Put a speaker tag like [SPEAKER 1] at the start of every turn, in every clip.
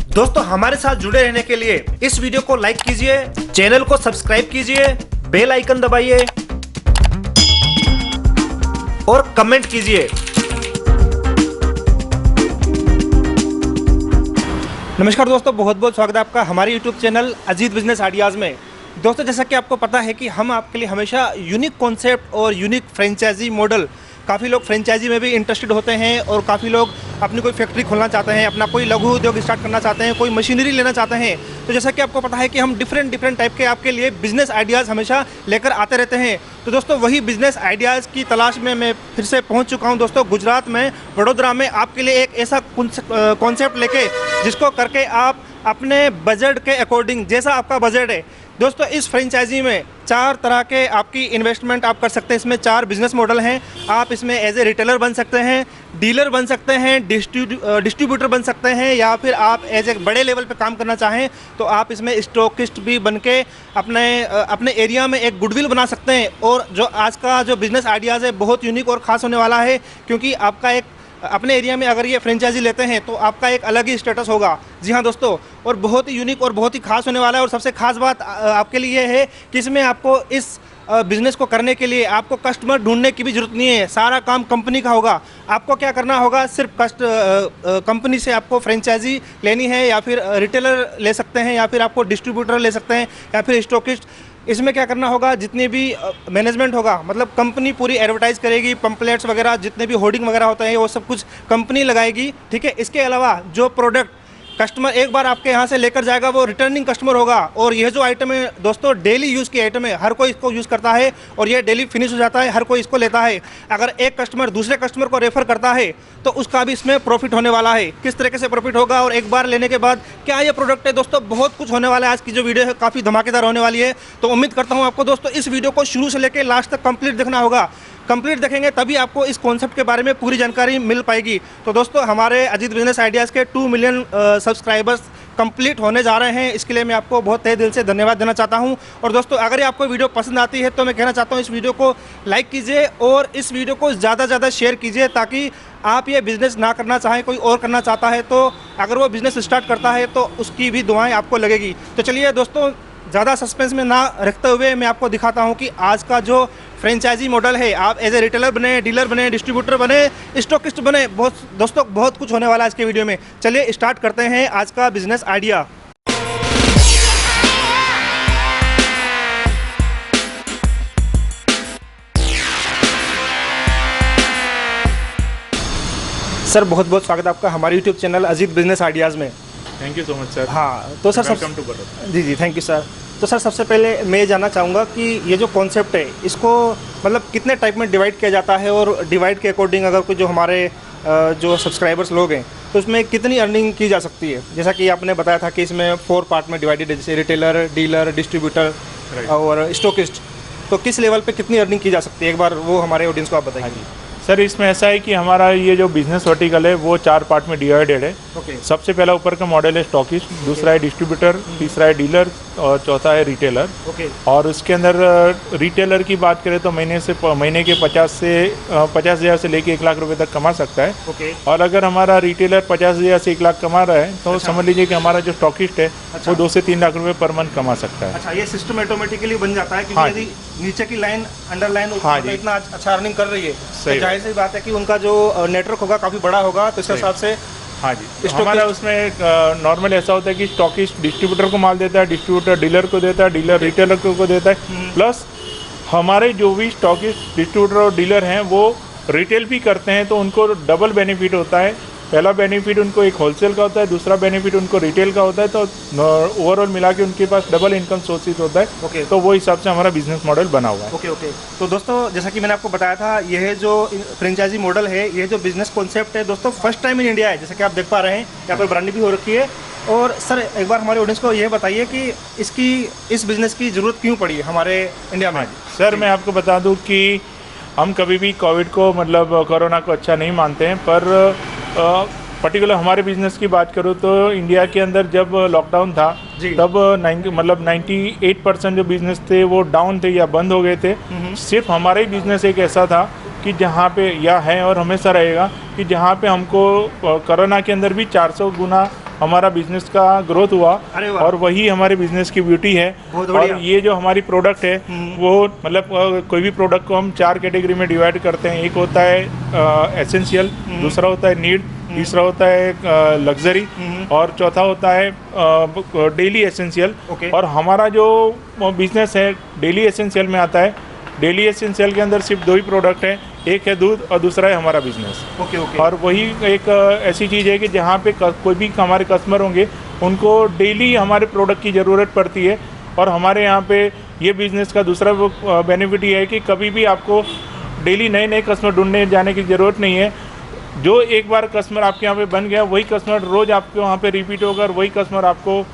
[SPEAKER 1] दोस्तों हमारे साथ जुड़े रहने के लिए इस वीडियो को लाइक कीजिए, चैनल को सब्सक्राइब कीजिए, बेल आइकन दबाइए और कमेंट कीजिए। नमस्कार दोस्तों, बहुत बहुत स्वागत है आपका हमारे YouTube channel Ajit business ideas में। दोस्तों जैसा कि आपको पता है कि हम आपके लिए हमेशा यूनिक कॉन्सेप्ट और यूनिक फ्रेंचाइजी मॉडल, काफ़ी लोग फ्रेंचाइजी में भी इंटरेस्टेड होते हैं और काफ़ी लोग अपनी कोई फैक्ट्री खोलना चाहते हैं, अपना कोई लघु उद्योग स्टार्ट करना चाहते हैं, कोई मशीनरी लेना चाहते हैं। तो जैसा कि आपको पता है कि हम डिफरेंट टाइप के आपके लिए बिजनेस आइडियाज़ हमेशा लेकर आते रहते हैं। तो दोस्तों वही बिजनेस आइडियाज़ की तलाश में मैं फिर से पहुंच चुका हूं दोस्तों, गुजरात में वडोदरा में आपके लिए एक ऐसा कॉन्सेप्ट लेके जिसको करके आप अपने बजट के अकॉर्डिंग, जैसा आपका बजट है दोस्तों, इस फ्रेंचाइजी में 4 तरह के आपकी इन्वेस्टमेंट आप कर सकते हैं। इसमें 4 बिजनेस मॉडल हैं। आप इसमें एज ए रिटेलर बन सकते हैं, डीलर बन सकते हैं, डिस्ट्रीब्यूटर बन सकते हैं, या फिर आप एज ए बड़े लेवल पे काम करना चाहें तो आप इसमें स्टॉकिस्ट भी बन के अपने एरिया में एक गुडविल बना सकते हैं। और जो आज का जो बिज़नेस आइडियाज़ है बहुत यूनिक और ख़ास होने वाला है, क्योंकि आपका एक अपने एरिया में अगर ये फ्रेंचाइजी लेते हैं तो आपका एक अलग ही स्टेटस होगा। जी हाँ दोस्तों, और बहुत ही यूनिक और बहुत ही खास होने वाला है। और सबसे खास बात आपके लिए ये है कि इसमें आपको इस बिज़नेस को करने के लिए आपको कस्टमर ढूंढने की भी ज़रूरत नहीं है। सारा काम कंपनी का होगा। आपको क्या करना होगा, सिर्फ कंपनी से आपको फ्रेंचाइजी लेनी है, या फिर रिटेलर ले सकते हैं, या फिर आपको डिस्ट्रीब्यूटर ले सकते हैं, या फिर स्टॉकिस्ट। इसमें क्या करना होगा, जितने भी मैनेजमेंट होगा, मतलब कंपनी पूरी एडवर्टाइज करेगी, पंपलेट्स वगैरह जितने भी होर्डिंग वगैरह होते हैं वो सब कुछ कंपनी लगाएगी। ठीक है, इसके अलावा जो प्रोडक्ट कस्टमर एक बार आपके यहाँ से लेकर जाएगा वो रिटर्निंग कस्टमर होगा। और ये जो आइटम है दोस्तों डेली यूज़ की आइटम है, हर कोई इसको यूज़ करता है और ये डेली फिनिश हो जाता है, हर कोई इसको लेता है। अगर एक कस्टमर दूसरे कस्टमर को रेफ़र करता है तो उसका भी इसमें प्रॉफिट होने वाला है। किस तरीके से प्रॉफिट होगा और एक बार लेने के बाद क्या ये प्रोडक्ट है दोस्तों, बहुत कुछ होने वाला है। आज की जो वीडियो है काफ़ी धमाकेदार होने वाली है। तो उम्मीद करता हूँ आपको दोस्तों इस वीडियो को शुरू से लेकर लास्ट तक कंप्लीट देखना होगा। कंप्लीट देखेंगे तभी आपको इस कॉन्सेप्ट के बारे में पूरी जानकारी मिल पाएगी। तो दोस्तों हमारे अजीत बिजनेस आइडियाज़ के 2 मिलियन सब्सक्राइबर्स कंप्लीट होने जा रहे हैं। इसके लिए मैं आपको बहुत तहे दिल से धन्यवाद देना चाहता हूं। और दोस्तों अगर आपको वीडियो पसंद आती है तो मैं कहना चाहता हूं इस वीडियो को लाइक कीजिए और इस वीडियो को ज़्यादा से ज़्यादा शेयर कीजिए, ताकि आप ये बिज़नेस ना करना चाहें, कोई और करना चाहता है तो अगर वो बिज़नेस स्टार्ट करता है तो उसकी भी दुआएँ आपको लगेगी। तो चलिए दोस्तों, ज़्यादा सस्पेंस में ना रखते हुए मैं आपको दिखाता हूं कि आज का जो फ्रेंचाइजी मॉडल है, आप एज ए रिटेलर बने, डीलर बने, डिस्ट्रीब्यूटर बने, स्टॉकिस्ट बने, दोस्तों बहुत कुछ होने वाला है आज के वीडियो में। चलिए स्टार्ट करते हैं आज का बिजनेस आइडिया। सर बहुत बहुत स्वागत है आपका हमारे YouTube channel Ajit business ideas में।
[SPEAKER 2] Thank you so much sir.
[SPEAKER 1] हाँ तो sir ji thank you sir. तो सर सबसे पहले मैं ये जानना चाहूँगा कि ये जो कॉन्सेप्ट है इसको मतलब कितने टाइप में डिवाइड किया जाता है, और डिवाइड के अकॉर्डिंग अगर कोई जो हमारे जो सब्सक्राइबर्स लोग हैं तो उसमें कितनी अर्निंग की जा सकती है। जैसा कि आपने बताया था कि इसमें 4 पार्ट में डिवाइडेड है, जैसे रिटेलर, डीलर, डिस्ट्रीब्यूटर और स्टॉकिस्ट। तो किस लेवल पे कितनी अर्निंग की जा सकती है, एक बार वो हमारे ऑडियंस को आप बताइए।
[SPEAKER 2] सर इसमें ऐसा है कि हमारा ये जो बिजनेस वर्टिकल है वो 4 पार्ट में डिवाइडेड है। सबसे पहला ऊपर का मॉडल है स्टॉकिस्ट, दूसरा है डिस्ट्रीब्यूटर, तीसरा है डीलर और चौथा है रिटेलर। और उसके अंदर रिटेलर की बात करें तो महीने के 50,000 से लेके 1 लाख रुपए तक कमा सकता है। और अगर हमारा रिटेलर 50,000 से 1 लाख कमा रहा है तो समझ लीजिए कि हमारा जो स्टॉकिस्ट है वो 2 से 3 लाख रुपए पर मंथ कमा सकता है।
[SPEAKER 1] अच्छा, ये सिस्टम ऑटोमेटिकली बन जाता है क्योंकि यदि नीचे की लाइन अंडरलाइन इतना अच्छा अर्निंग कर रही है तो जाहिर सी बात है कि उनका जो नेटवर्क होगा काफ़ी बड़ा होगा, तो इस हिसाब से
[SPEAKER 2] हाँ जी। हमारा उसमें नॉर्मल ऐसा होता है कि स्टॉकिस्ट डिस्ट्रीब्यूटर को माल देता है, डिस्ट्रीब्यूटर डीलर को देता है, डीलर रिटेलर को देता है। प्लस हमारे जो भी स्टॉकिस्ट, डिस्ट्रीब्यूटर और डीलर हैं वो रिटेल भी करते हैं, तो उनको डबल बेनिफिट होता है। पहला बेनिफिट उनको एक होलसेल का होता है, दूसरा बेनिफिट उनको रिटेल का होता है। तो ओवरऑल मिला के उनके पास डबल इनकम सोर्सेज होता है। तो वो हिसाब से हमारा बिजनेस मॉडल बना हुआ है।
[SPEAKER 1] तो दोस्तों जैसा कि मैंने आपको बताया था, यह जो फ्रेंचाइजी मॉडल है, ये जो बिजनेस कॉन्सेप्ट है दोस्तों फर्स्ट टाइम इन इंडिया है, जैसा कि आप देख पा रहे हैं यहाँ पर ब्रांडिंग भी हो रखी है। और सर एक बार हमारे ऑडियंस को ये बताइए कि इस बिज़नेस की ज़रूरत क्यों पड़ी हमारे इंडिया में।
[SPEAKER 2] सर मैं आपको बता दूँ कि हम कभी भी कोविड को मतलब कोरोना को अच्छा नहीं मानते हैं, पर पर्टिकुलर हमारे बिजनेस की बात करूँ तो इंडिया के अंदर जब लॉकडाउन था तब 98% जो बिजनेस थे वो डाउन थे या बंद हो गए थे। सिर्फ हमारा ही बिजनेस एक ऐसा था कि जहाँ पे या है और हमेशा रहेगा कि जहाँ पे हमको कोरोना के अंदर भी 400 गुना हमारा बिजनेस का ग्रोथ हुआ।
[SPEAKER 1] अरे वाह।
[SPEAKER 2] और वही हमारे बिजनेस की ब्यूटी है।
[SPEAKER 1] बहुत बढ़िया।
[SPEAKER 2] और ये जो हमारी प्रोडक्ट है वो मतलब कोई भी प्रोडक्ट को हम 4 कैटेगरी में डिवाइड करते हैं। एक होता है एसेंशियल, दूसरा होता है नीड, तीसरा होता है लग्जरी और चौथा होता है डेली एसेंशियल।
[SPEAKER 1] ओके।
[SPEAKER 2] और हमारा जो बिजनेस है डेली एसेंशियल में आता है। डेली एसेंशियल के अंदर सिर्फ 2 ही प्रोडक्ट हैं, एक है दूध और दूसरा है हमारा बिजनेस।
[SPEAKER 1] Okay okay.
[SPEAKER 2] और वही एक ऐसी चीज़ है कि जहाँ पे कोई भी हमारे कस्टमर होंगे उनको डेली हमारे प्रोडक्ट की ज़रूरत पड़ती है। और हमारे यहाँ पे ये बिज़नेस का दूसरा बेनिफिट ये है कि कभी भी आपको डेली नए नए कस्टमर ढूंढने जाने की ज़रूरत नहीं है। जो एक बार कस्टमर आपके यहाँ पे बन गया वही कस्टमर रोज़ आपके वहाँ पे रिपीट होगा और वही कस्टमर आपको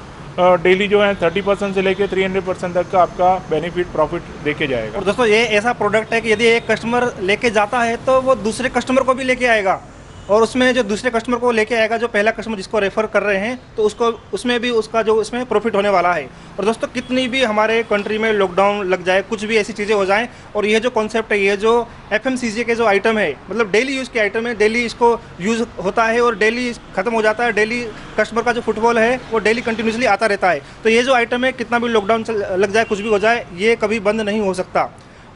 [SPEAKER 2] डेली जो है 30% से लेके 300% तक का आपका बेनिफिट प्रॉफिट देके जाएगा।
[SPEAKER 1] और दोस्तों ये ऐसा प्रोडक्ट है कि यदि एक कस्टमर लेके जाता है तो वो दूसरे कस्टमर को भी लेके आएगा, और उसमें जो दूसरे कस्टमर को लेके आएगा, जो पहला कस्टमर जिसको रेफर कर रहे हैं, तो उसको उसमें भी उसका जो उसमें प्रॉफिट होने वाला है। और दोस्तों कितनी भी हमारे कंट्री में लॉकडाउन लग जाए, कुछ भी ऐसी चीज़ें हो जाएं, और ये जो कॉन्सेप्ट है, ये जो FMCG के जो आइटम है, मतलब डेली यूज़ के आइटम है, डेली इसको यूज़ होता है और डेली ख़त्म हो जाता है। डेली कस्टमर का जो फुटफॉल है वो डेली कंटिन्यूसली आता रहता है। तो ये जो आइटम है, कितना भी लॉकडाउन लग जाए, कुछ भी हो जाए, ये कभी बंद नहीं हो सकता।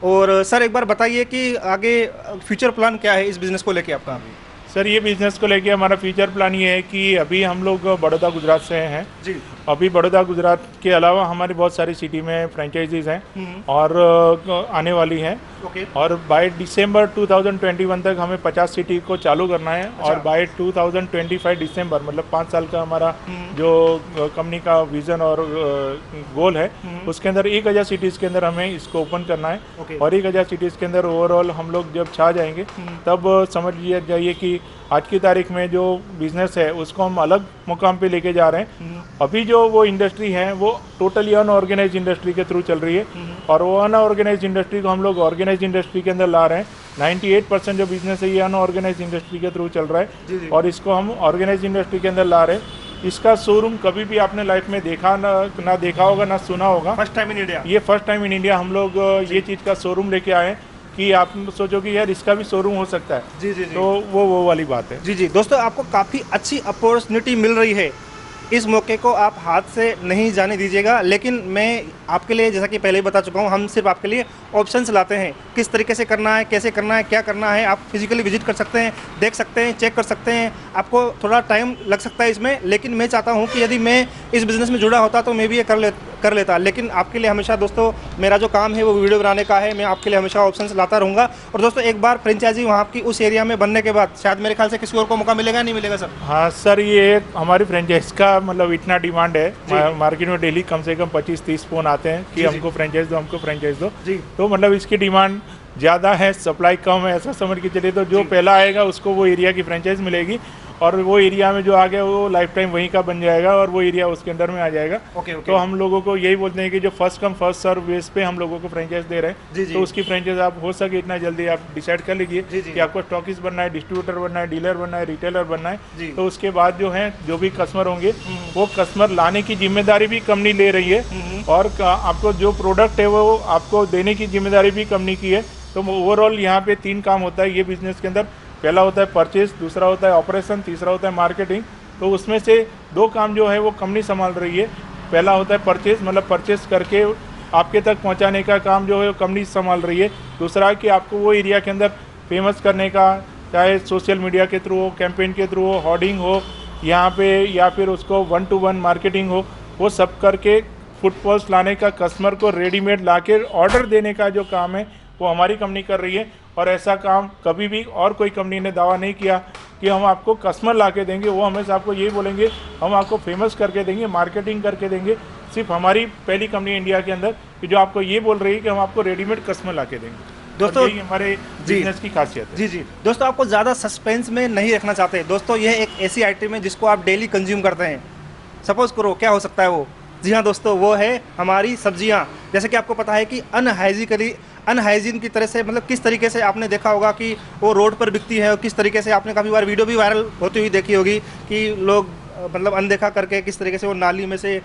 [SPEAKER 1] और सर एक बार बताइए कि आगे फ्यूचर प्लान क्या है इस बिज़नेस को लेके आपका?
[SPEAKER 2] सर ये बिज़नेस को लेके हमारा फ्यूचर प्लान ये है कि अभी हम लोग बड़ौदा गुजरात से हैं
[SPEAKER 1] जी।
[SPEAKER 2] अभी बड़ौदा गुजरात के अलावा हमारी बहुत सारी सिटी में फ्रेंचाइजीज हैं और आने वाली हैं।
[SPEAKER 1] ओके।
[SPEAKER 2] और बाय दिसंबर 2021 तक हमें 50 सिटी को चालू करना है। और बाय 2025 दिसंबर मतलब 5 साल का हमारा जो कंपनी का विजन और गोल है, उसके अंदर 1000 सिटीज़ के अंदर हमें इसको ओपन करना है।
[SPEAKER 1] ओके।
[SPEAKER 2] और 1000 सिटीज़ के अंदर ओवरऑल हम लोग जब छा जाएंगे तब समझ लिया जाइए कि आज की तारीख में जो बिज़नेस है उसको हम अलग मुकाम पे लेके जा रहे हैं। अभी जो वो इंडस्ट्री है वो टोटली अनऑर्गेनाइज इंडस्ट्री के थ्रू चल रही है और वो अनऑर्गेनाइज इंडस्ट्री को हम लोग ऑर्गेनाइज इंडस्ट्री के अंदर ला रहे हैं। 98% जो बिज़नेस है ये अनऑर्गेनाइज इंडस्ट्री के थ्रू चल रहा है और इसको हम ऑर्गेनाइज इंडस्ट्री के अंदर ला रहे हैं। इसका शोरूम कभी भी आपने लाइफ में देखा ना देखा होगा ना सुना होगा।
[SPEAKER 1] First time in India.
[SPEAKER 2] ये फर्स्ट टाइम इन इंडिया हम लोग ये चीज़ का शोरूम लेके आए हैं कि आप सोचो कि यार इसका भी शोरूम हो सकता है।
[SPEAKER 1] जी जी जी।
[SPEAKER 2] तो वो वाली बात है।
[SPEAKER 1] जी जी दोस्तों, आपको काफ़ी अच्छी अपॉर्चुनिटी मिल रही है, इस मौके को आप हाथ से नहीं जाने दीजिएगा। लेकिन मैं आपके लिए, जैसा कि पहले ही बता चुका हूँ, हम सिर्फ आपके लिए ऑप्शंस लाते हैं, किस तरीके से करना है, कैसे करना है, क्या करना है। आप फिजिकली विजिट कर सकते हैं, देख सकते हैं, चेक कर सकते हैं। आपको थोड़ा टाइम लग सकता है इसमें, लेकिन मैं चाहता हूँ कि यदि मैं इस बिज़नेस में जुड़ा होता तो मैं भी ये कर लेता। लेकिन आपके लिए हमेशा दोस्तों मेरा जो काम है वो वीडियो बनाने का है, मैं आपके लिए हमेशा ऑप्शंस लाता रहूँगा। और दोस्तों एक बार फ्रेंचाइजी वहाँ की उस एरिया में बनने के बाद शायद मेरे ख्याल से किसी और को मौका मिलेगा, नहीं मिलेगा सर?
[SPEAKER 2] हाँ सर, ये हमारी फ्रेंचाइज का मतलब इतना डिमांड है मार्केट में, डेली कम से कम 25-30 फोन आते हैं कि हमको फ्रेंचाइज दो, हमको फ्रेंचाइज दो
[SPEAKER 1] जी।
[SPEAKER 2] तो मतलब इसकी डिमांड ज़्यादा है, सप्लाई कम है, ऐसा समझ के चलिए। तो जो पहला आएगा उसको वो एरिया की फ्रेंचाइज मिलेगी और वो एरिया में जो आ गया वो लाइफ टाइम वहीं का बन जाएगा और वो एरिया उसके अंदर में आ जाएगा।
[SPEAKER 1] ओके।
[SPEAKER 2] तो हम लोगों को यही बोलते हैं कि जो first come first serve base पे हम लोगों को फ्रेंचाइज दे रहे हैं, तो उसकी फ्रेंचाइज आप हो सके इतना जल्दी आप डिसाइड कर लीजिए कि आपको स्टॉकिस्ट बनना है, डिस्ट्रीब्यूटर बनना है, डीलर बनना है, रिटेलर बनना है। तो उसके बाद जो है जो भी कस्टमर होंगे वो कस्टमर लाने की जिम्मेदारी भी कंपनी ले रही है और आपको जो प्रोडक्ट है वो आपको देने की जिम्मेदारी भी कंपनी की है। तो ओवरऑल यहाँ पे 3 काम होता है ये बिजनेस के अंदर। पहला होता है परचेज, दूसरा होता है ऑपरेशन, तीसरा होता है मार्केटिंग। तो उसमें से 2 काम जो है वो कंपनी संभाल रही है। पहला होता है परचेज, मतलब परचेज करके आपके तक पहुंचाने का काम जो है वो कंपनी संभाल रही है। दूसरा कि आपको वो एरिया के अंदर फेमस करने का, चाहे सोशल मीडिया के थ्रू हो, कैंपेन के थ्रू हो, होर्डिंग हो यहाँ पे, या फिर उसको 1-to-1 मार्केटिंग हो, वो सब करके फुटफॉल्स लाने का, कस्टमर को रेडीमेड ला के ऑर्डर देने का जो काम है वो हमारी कंपनी कर रही है। और ऐसा काम कभी भी और कोई कंपनी ने दावा नहीं किया कि हम आपको कस्टमर ला के देंगे। वो हमेशा आपको यही बोलेंगे हम आपको फेमस करके देंगे, मार्केटिंग करके देंगे। सिर्फ हमारी पहली कंपनी इंडिया के अंदर कि जो आपको ये बोल रही है कि हम आपको रेडीमेड कस्टमर ला के देंगे।
[SPEAKER 1] दोस्तों
[SPEAKER 2] यही हमारे बिजनेस की खासियत है।
[SPEAKER 1] जी जी दोस्तों, आपको ज़्यादा सस्पेंस में नहीं रखना चाहते दोस्तों, यह एक ऐसी आइटम है जिसको आप डेली कंज्यूम करते हैं। सपोज करो क्या हो सकता है वो? जी हाँ दोस्तों, वो है हमारी सब्जियां। जैसे कि आपको पता है कि अनहाइजीन की तरह से, मतलब किस तरीके से आपने देखा होगा कि वो रोड पर बिकती है और किस तरीके से आपने काफ़ी बार वीडियो भी वायरल होती हुई देखी होगी कि लोग मतलब अनदेखा करके किस तरीके से वो नाली में से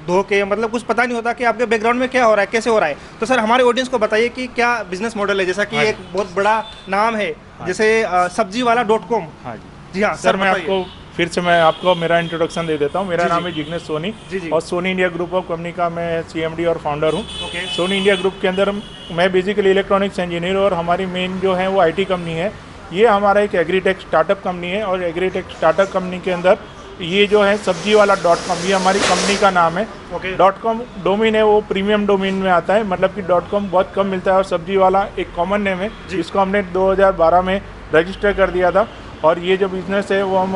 [SPEAKER 1] धो के, मतलब कुछ पता नहीं होता कि आपके बैकग्राउंड में क्या हो रहा है, कैसे हो रहा है। तो सर हमारे ऑडियंस को बताइए कि क्या बिजनेस मॉडल है, जैसा कि एक बहुत बड़ा नाम है जैसे सब्जीवाला.com।
[SPEAKER 2] हाँ जी।
[SPEAKER 1] जी हाँ
[SPEAKER 2] सर, मैं आपको फिर से मैं आपको मेरा इंट्रोडक्शन दे देता हूँ। मेरा
[SPEAKER 1] जी,
[SPEAKER 2] नाम
[SPEAKER 1] जी।
[SPEAKER 2] है जिग्नेश सोनी
[SPEAKER 1] जी, जी।
[SPEAKER 2] और Soni India group of company का मैं CMD और फाउंडर हूँ।
[SPEAKER 1] ओके।
[SPEAKER 2] सोनी इंडिया ग्रुप के अंदर मैं बेसिकली इलेक्ट्रॉनिक्स इंजीनियर और हमारी मेन जो है वो IT कंपनी है। ये हमारा एक एग्रीटेक स्टार्टअप कंपनी है और एग्रीटेक स्टार्टअप कंपनी के अंदर ये जो है सब्जी वाला .com ये हमारी कंपनी का नाम है।
[SPEAKER 1] ओके।
[SPEAKER 2] .com डोमेन है, वो प्रीमियम डोमेन में आता है, मतलब कि .com बहुत कम मिलता है और सब्जी वाला एक कॉमन नेम है जिसको हमने 2012 में रजिस्टर कर दिया था। और ये जो बिज़नेस है वो हम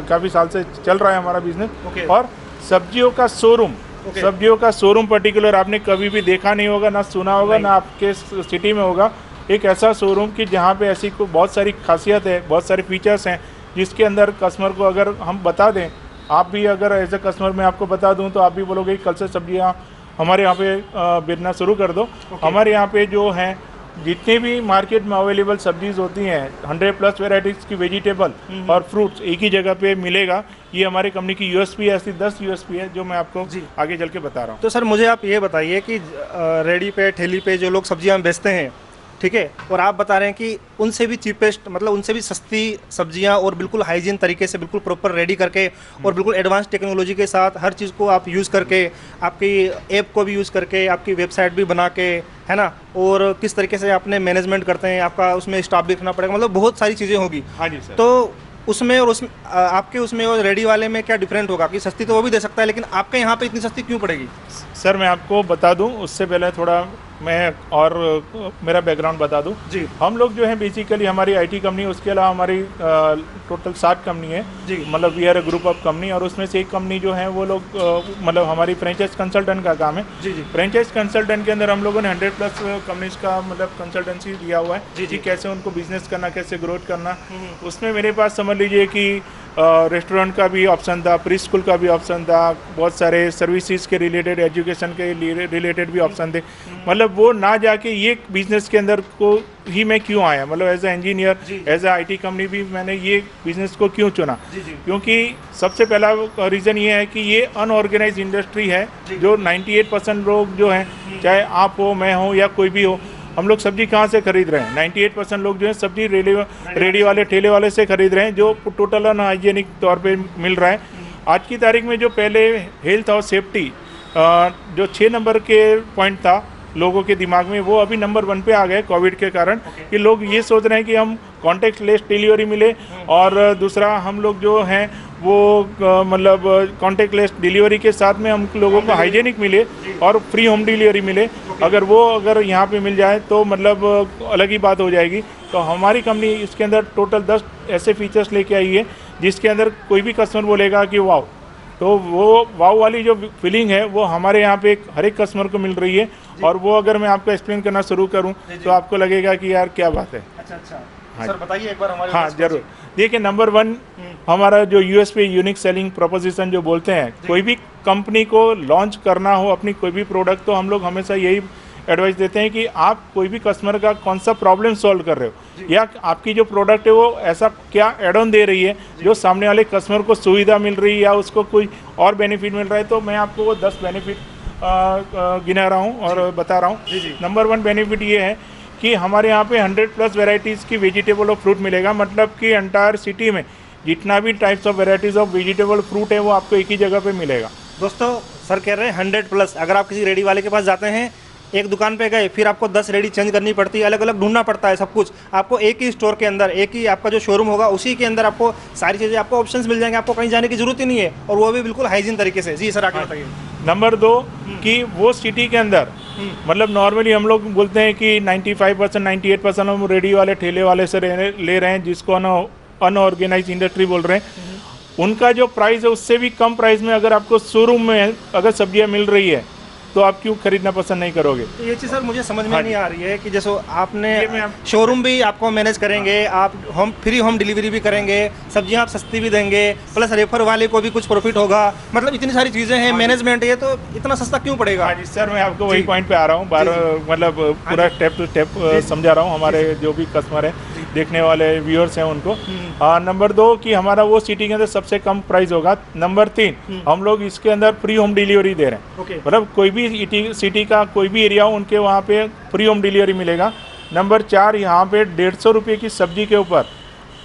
[SPEAKER 2] काफ़ी साल से चल रहा है हमारा बिज़नेस।
[SPEAKER 1] ओके।
[SPEAKER 2] और सब्जियों का शोरूम
[SPEAKER 1] ओके।
[SPEAKER 2] सब्जियों का शोरूम पर्टिकुलर आपने कभी भी देखा नहीं होगा, ना सुना होगा, ना आपके सिटी में होगा। एक ऐसा शोरूम कि जहाँ पे ऐसी को बहुत सारी खासियत है, बहुत सारे फीचर्स हैं जिसके अंदर कस्टमर को अगर हम बता दें, आप भी अगर एज ए कस्टमर मैं आपको बता दूं तो आप भी बोलोगे कि कल से सब्जियाँ हमारे यहाँ पे बेचना शुरू कर दो। हमारे यहाँ पे जो हैं जितने भी मार्केट में अवेलेबल सब्जीज होती हैं 100+ वेराइटीज़ की वेजिटेबल और फ्रूट्स एक ही जगह पे मिलेगा। ये हमारी कंपनी की USP है, ऐसी 10 USP है जो मैं आपको आगे चल के बता रहा हूँ।
[SPEAKER 1] तो सर मुझे आप ये बताइए कि रेडी पे ठेली पे जो लोग सब्जियां बेचते हैं, ठीक है, और आप बता रहे हैं कि उनसे भी चीपेस्ट, मतलब उनसे भी सस्ती सब्जियां और बिल्कुल हाइजीन तरीके से बिल्कुल प्रॉपर रेडी करके और बिल्कुल एडवांस टेक्नोलॉजी के साथ हर चीज़ को आप यूज़ करके, आपकी ऐप को भी यूज़ करके, आपकी वेबसाइट भी बना के, है ना, और किस तरीके से आपने मैनेजमेंट करते हैं, आपका उसमें स्टाफ भी रखना पड़ेगा, मतलब बहुत सारी चीज़ें होगी।
[SPEAKER 2] हाँ जी सर।
[SPEAKER 1] तो उसमें और उसमें आपके उसमें और रेडी वाले में क्या डिफरेंट होगा कि सस्ती तो वो भी दे सकता है, लेकिन आपके यहाँ पे इतनी सस्ती क्यों पड़ेगी?
[SPEAKER 2] सर मैं आपको बता दूं उससे पहले थोड़ा मैं और मेरा बैकग्राउंड बता दूं।
[SPEAKER 1] जी।
[SPEAKER 2] हम लोग जो है बेसिकली हमारी IT कंपनी, उसके अलावा हमारी टोटल 7 कंपनी है
[SPEAKER 1] जी।
[SPEAKER 2] मतलब we are a group of company, और उसमें से एक कंपनी जो है वो लोग मतलब हमारी फ्रेंचाइज कंसल्टेंट का काम है।
[SPEAKER 1] जी, जी।
[SPEAKER 2] फ्रेंचाइज कंसल्टेंट के अंदर हम लोगों ने 100+ कंपनीज का मतलब कंसल्टेंसी दिया हुआ है
[SPEAKER 1] जी, जी।
[SPEAKER 2] कि कैसे उनको बिजनेस करना, कैसे ग्रोथ करना। उसमें मेरे पास समझ लीजिए कि रेस्टोरेंट का भी ऑप्शन था, प्री स्कूल का भी ऑप्शन था, बहुत सारे सर्विसेज के रिलेटेड, एजुकेशन के रिलेटेड भी ऑप्शन थे। मतलब वो ना जाके ये बिजनेस के अंदर को ही मैं क्यों आया, मतलब as a engineer, as a IT company भी मैंने ये बिजनेस को क्यों चुना, क्योंकि सबसे पहला रीज़न ये है कि ये अनऑर्गेनाइज इंडस्ट्री है जो 98% लोग जो हैं, चाहे आप हो, मैं हो या कोई भी हो, हम लोग सब्जी कहाँ से खरीद रहे हैं? 98% लोग जो है सब्जी रेडी वाले ठेले वाले से खरीद रहे हैं, जो टोटल अनहाइजेनिक तौर पे मिल रहा है। आज की तारीख में जो पहले हेल्थ और सेफ्टी जो 6 नंबर के पॉइंट था लोगों के दिमाग में, वो अभी नंबर 1 पे आ गए कोविड के कारण। कि लोग ये सोच रहे हैं कि हम कॉन्टेक्ट लेस डिलीवरी मिले, और दूसरा हम लोग जो हैं वो मतलब कॉन्टेक्ट लेस डिलीवरी के साथ में हम लोगों को हाइजेनिक मिले और फ्री होम डिलीवरी मिले। अगर यहाँ पे मिल जाए तो मतलब अलग ही बात हो जाएगी। तो हमारी कंपनी इसके अंदर टोटल 10 ऐसे फीचर्स लेके आई है जिसके अंदर कोई भी कस्टमर बोलेगा कि वाओ, तो वो वाओ वाली जो फीलिंग है वो हमारे यहाँ पे हर एक कस्टमर को मिल रही है। और वो अगर मैं आपको एक्सप्लेन करना शुरू करूँ तो आपको लगेगा कि यार क्या बात है।
[SPEAKER 1] अच्छा सर बताइए एक बार हमारे।
[SPEAKER 2] हाँ जरूर। देखिए नंबर 1 हमारा जो USP यूनिक सेलिंग प्रोपोजिशन जो बोलते हैं, कोई भी कंपनी को लॉन्च करना हो अपनी कोई भी प्रोडक्ट, तो हम लोग हमेशा यही एडवाइस देते हैं कि आप कोई भी कस्टमर का कौन सा प्रॉब्लम सॉल्व कर रहे हो, या आपकी जो प्रोडक्ट है वो ऐसा क्या एड ऑन दे रही है जो सामने वाले कस्टमर को सुविधा मिल रही है या उसको कोई और बेनिफिट मिल रहा है। तो मैं आपको वो 10 बेनिफिट गिना रहा हूँ और बता रहा हूँ। नंबर 1 बेनिफिट ये है कि हमारे यहाँ पे 100+ वेराइटीज़ की वेजिटेबल और फ्रूट मिलेगा, मतलब कि एंटायर सिटी में जितना भी types of varieties of vegetable fruit है वो आपको एक ही जगह पे मिलेगा।
[SPEAKER 1] दोस्तों सर कह रहे हैं 100+। अगर आप किसी रेडी वाले के पास जाते हैं, एक दुकान पे गए, फिर आपको 10 रेडी चेंज करनी पड़ती है, अलग अलग ढूंढना पड़ता है सब कुछ, आपको एक ही स्टोर के अंदर, एक ही आपका जो शोरूम होगा उसी के अंदर आपको सारी चीज़ें, आपको ऑप्शंस मिल जाएंगे, आपको कहीं जाने की जरूरत ही नहीं है, और वो भी बिल्कुल हाइजीन तरीके से। जी सर आगे बताइए।
[SPEAKER 2] नंबर 2 कि वो सिटी के अंदर मतलब नॉर्मली हम लोग बोलते हैं कि 95% 98% हम रेडी वाले ठेले वाले से ले रहे हैं, जिसको अनऑर्गेनाइज इंडस्ट्री बोल रहे हैं। उनका जो प्राइस है उससे भी कम प्राइस में अगर आपको शोरूम में अगर सब्जियां मिल रही है तो आप क्यों खरीदना पसंद नहीं करोगे?
[SPEAKER 1] ये चीज़ सर मुझे समझ में नहीं आ रही है कि जैसे आपने शोरूम भी आपको मैनेज करेंगे, आप फ्री होम डिलीवरी भी करेंगे, सब्जियां आप सस्ती भी देंगे, प्लस रेफर वाले को भी कुछ प्रॉफिट होगा, मतलब इतनी सारी चीज़ें हैं, मैनेजमेंट है, तो इतना सस्ता क्यों पड़ेगा?
[SPEAKER 2] हाँ जी सर, मैं आपको वही पॉइंट पे आ रहा हूँ, मतलब पूरा स्टेप टू स्टेप समझा रहा हूँ हमारे जो भी कस्टमर है, देखने वाले व्यूअर्स हैं उनको। नंबर 2 कि हमारा वो सिटी के अंदर सबसे कम प्राइस होगा। नंबर 3 हम लोग इसके अंदर फ्री होम डिलीवरी दे रहे हैं, मतलब कोई भी सिटी का कोई भी एरिया हो उनके वहाँ पे फ्री होम डिलीवरी मिलेगा। नंबर 4 यहाँ पे 150 रुपये की सब्जी के ऊपर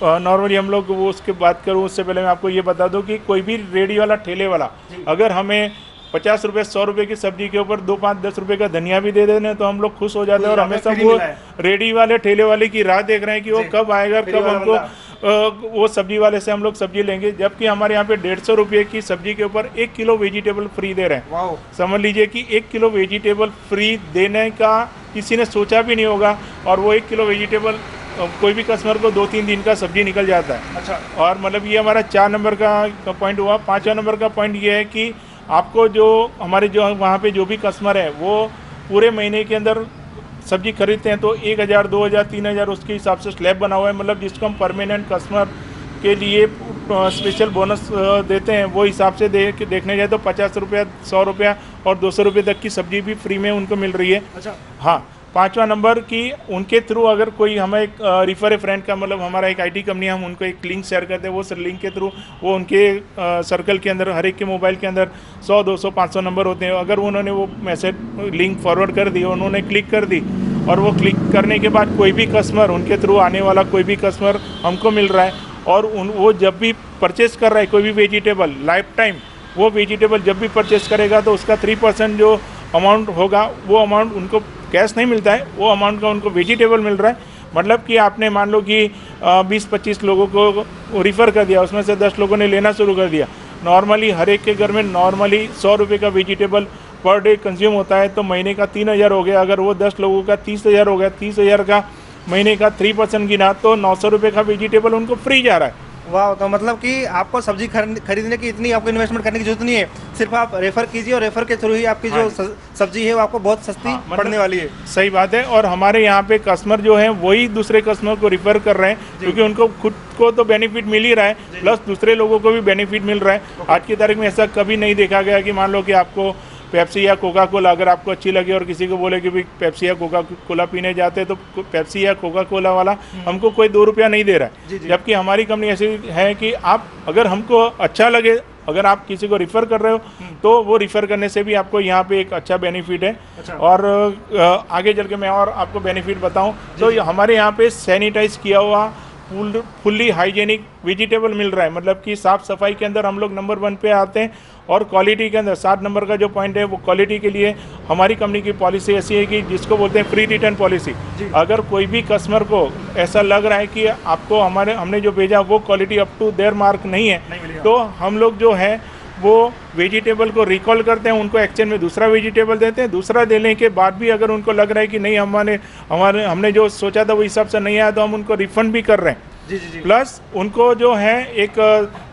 [SPEAKER 2] नॉर्मली हम लोग वो उसके बात करूँ उससे पहले मैं आपको ये बता दूं कि कोई भी रेडी वाला ठेले वाला अगर हमें 50 रुपये 100 रुपये की सब्जी के ऊपर 2 5 10 रुपये का धनिया भी दे देने तो हम लोग खुश हो जाते हैं। और हमेशा वो रेडी वाले ठेले वाले की राह देख रहे हैं कि वो कब आएगा, कब हमको वो सब्जी वाले से हम लोग सब्जी लेंगे। जबकि हमारे यहाँ पे 150 रुपये की सब्जी के ऊपर 1 किलो वेजिटेबल फ्री दे रहे हैं। समझ लीजिए कि 1 किलो वेजिटेबल फ्री देने का किसी ने सोचा भी नहीं होगा। और वो 1 किलो वेजिटेबल कोई भी कस्टमर को 2-3 दिन का सब्जी निकल जाता है।
[SPEAKER 1] अच्छा।
[SPEAKER 2] और मतलब ये हमारा 4 नंबर का पॉइंट हुआ। 5वां नंबर का पॉइंट ये है कि आपको जो हमारे जो वहाँ पे जो भी कस्टमर है वो पूरे महीने के अंदर सब्जी खरीदते हैं तो 1000 2000 3000 उसके हिसाब से स्लैब बना हुआ है। मतलब जिसको हम परमानेंट कस्टमर के लिए स्पेशल बोनस देते हैं वो हिसाब से देखने जाए तो 50 रुपया 100 रुपया और 200 रुपये तक की सब्जी भी फ्री में उनको मिल रही है।
[SPEAKER 1] अच्छा।
[SPEAKER 2] हाँ, 5वां नंबर कि उनके थ्रू अगर कोई हमें एक रिफर ए फ्रेंड का मतलब हमारा एक आईटी कंपनी है, हम उनको एक लिंक शेयर करते हैं। वो लिंक के थ्रू वो उनके सर्कल के अंदर हर एक के मोबाइल के अंदर 100 200 500 नंबर होते हैं। अगर उन्होंने वो मैसेज लिंक फॉरवर्ड कर दी, उन्होंने क्लिक कर दी और वो क्लिक करने के बाद कोई भी कस्टमर उनके थ्रू आने वाला कोई भी कस्टमर हमको मिल रहा है और वो जब भी परचेस कर रहा है कोई भी वेजिटेबल लाइफ टाइम वो वेजिटेबल जब भी परचेस करेगा तो उसका 3% जो अमाउंट होगा वो अमाउंट उनको कैश नहीं मिलता है, वो अमाउंट का उनको वेजिटेबल मिल रहा है। मतलब कि आपने मान लो कि 20-25 लोगों को रिफ़र कर दिया, उसमें से 10 लोगों ने लेना शुरू कर दिया। नॉर्मली हर एक के घर में नॉर्मली 100 रुपये का वेजिटेबल पर डे कंज्यूम होता है तो महीने का 3000 हो गया। अगर वो 10 लोगों का 30,000 हो गया, 30,000 का महीने का 3% गिना तो 900 रुपये का वेजिटेबल उनको फ्री जा रहा है।
[SPEAKER 1] वाह, तो मतलब कि आपको सब्जी खरीदने की इतनी आपको इन्वेस्टमेंट करने की जरूरत नहीं है, सिर्फ आप रेफर कीजिए और रेफर के थ्रू ही आपकी जो सब्जी है वो आपको बहुत सस्ती पड़ने वाली है।
[SPEAKER 2] सही बात है। और हमारे यहाँ पे कस्टमर जो है वही दूसरे कस्टमर को रिफर कर रहे हैं क्योंकि उनको खुद को तो बेनिफिट मिल ही रहा है प्लस दूसरे लोगों को भी बेनिफिट मिल रहा है। आज की तारीख में ऐसा कभी नहीं देखा गया कि मान लो कि आपको पेप्सी या कोका कोला अगर आपको अच्छी लगे और किसी को बोले कि भाई पेप्सी या कोका कोला पीने जाते हैं तो पेप्सी या कोका कोला वाला हमको कोई 2 रुपया नहीं दे रहा है। जबकि हमारी कंपनी ऐसी है कि आप अगर हमको अच्छा लगे, अगर आप किसी को रिफ़र कर रहे हो तो वो रिफ़र करने से भी आपको यहाँ पे एक अच्छा बेनिफिट है। अच्छा। और आगे चल के मैं और आपको बेनिफिट बताऊँ तो हमारे यहाँ पे सैनिटाइज किया हुआ फुल्ली हाइजेनिक वेजिटेबल मिल रहा है। मतलब कि साफ़ सफाई के अंदर हम लोग नंबर 1 पे आते हैं और क्वालिटी के अंदर 7 नंबर का जो पॉइंट है वो क्वालिटी के लिए हमारी कंपनी की पॉलिसी ऐसी है कि जिसको बोलते हैं फ्री रिटर्न पॉलिसी। अगर कोई भी कस्टमर को ऐसा लग रहा है कि आपको हमने जो भेजा वो quality up to their mark नहीं है तो हम लोग जो है वो वेजिटेबल को रिकॉल करते हैं, उनको एक्सचेंज में दूसरा वेजिटेबल देते हैं। दूसरा देने के बाद भी अगर उनको लग रहा है कि नहीं हमने जो सोचा था वो हिसाब से नहीं आया तो हम उनको रिफंड भी कर रहे हैं। जी। प्लस उनको जो है एक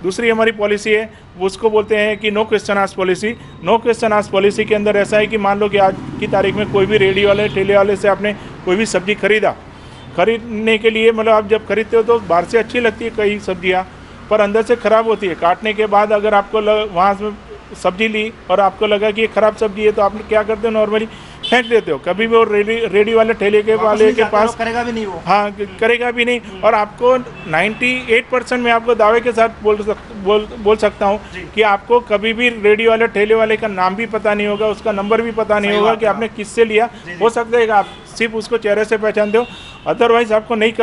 [SPEAKER 2] दूसरी हमारी पॉलिसी है उसको बोलते हैं कि no question ask policy. No question ask policy के अंदर ऐसा है कि मान लो कि आज की तारीख में कोई भी रेडी वाले ठेले वाले से आपने कोई भी सब्जी खरीदने के लिए मतलब आप जब खरीदते हो तो बाहर से अच्छी लगती है कई सब्जियाँ पर अंदर से ख़राब होती है। काटने के बाद अगर आपको वहाँ से सब्जी ली और आपको लगा कि ये ख़राब सब्जी है तो आप क्या करते हो नॉर्मली फेंक देते हो। कभी भी वो रेडी वाले ठेले के वाले के पास
[SPEAKER 1] करेगा भी नहीं वो।
[SPEAKER 2] हाँ, करेगा भी नहीं। और आपको 98% में आपको दावे के साथ बोल सकता हूँ कि आपको कभी भी रेडी वाले ठेले वाले का नाम भी पता नहीं होगा, उसका नंबर भी पता नहीं होगा कि आपने किससे लिया। हो सकता है कि आप सिर्फ उसको चेहरे से पहचानते हो, अदरवाइज आपको नहीं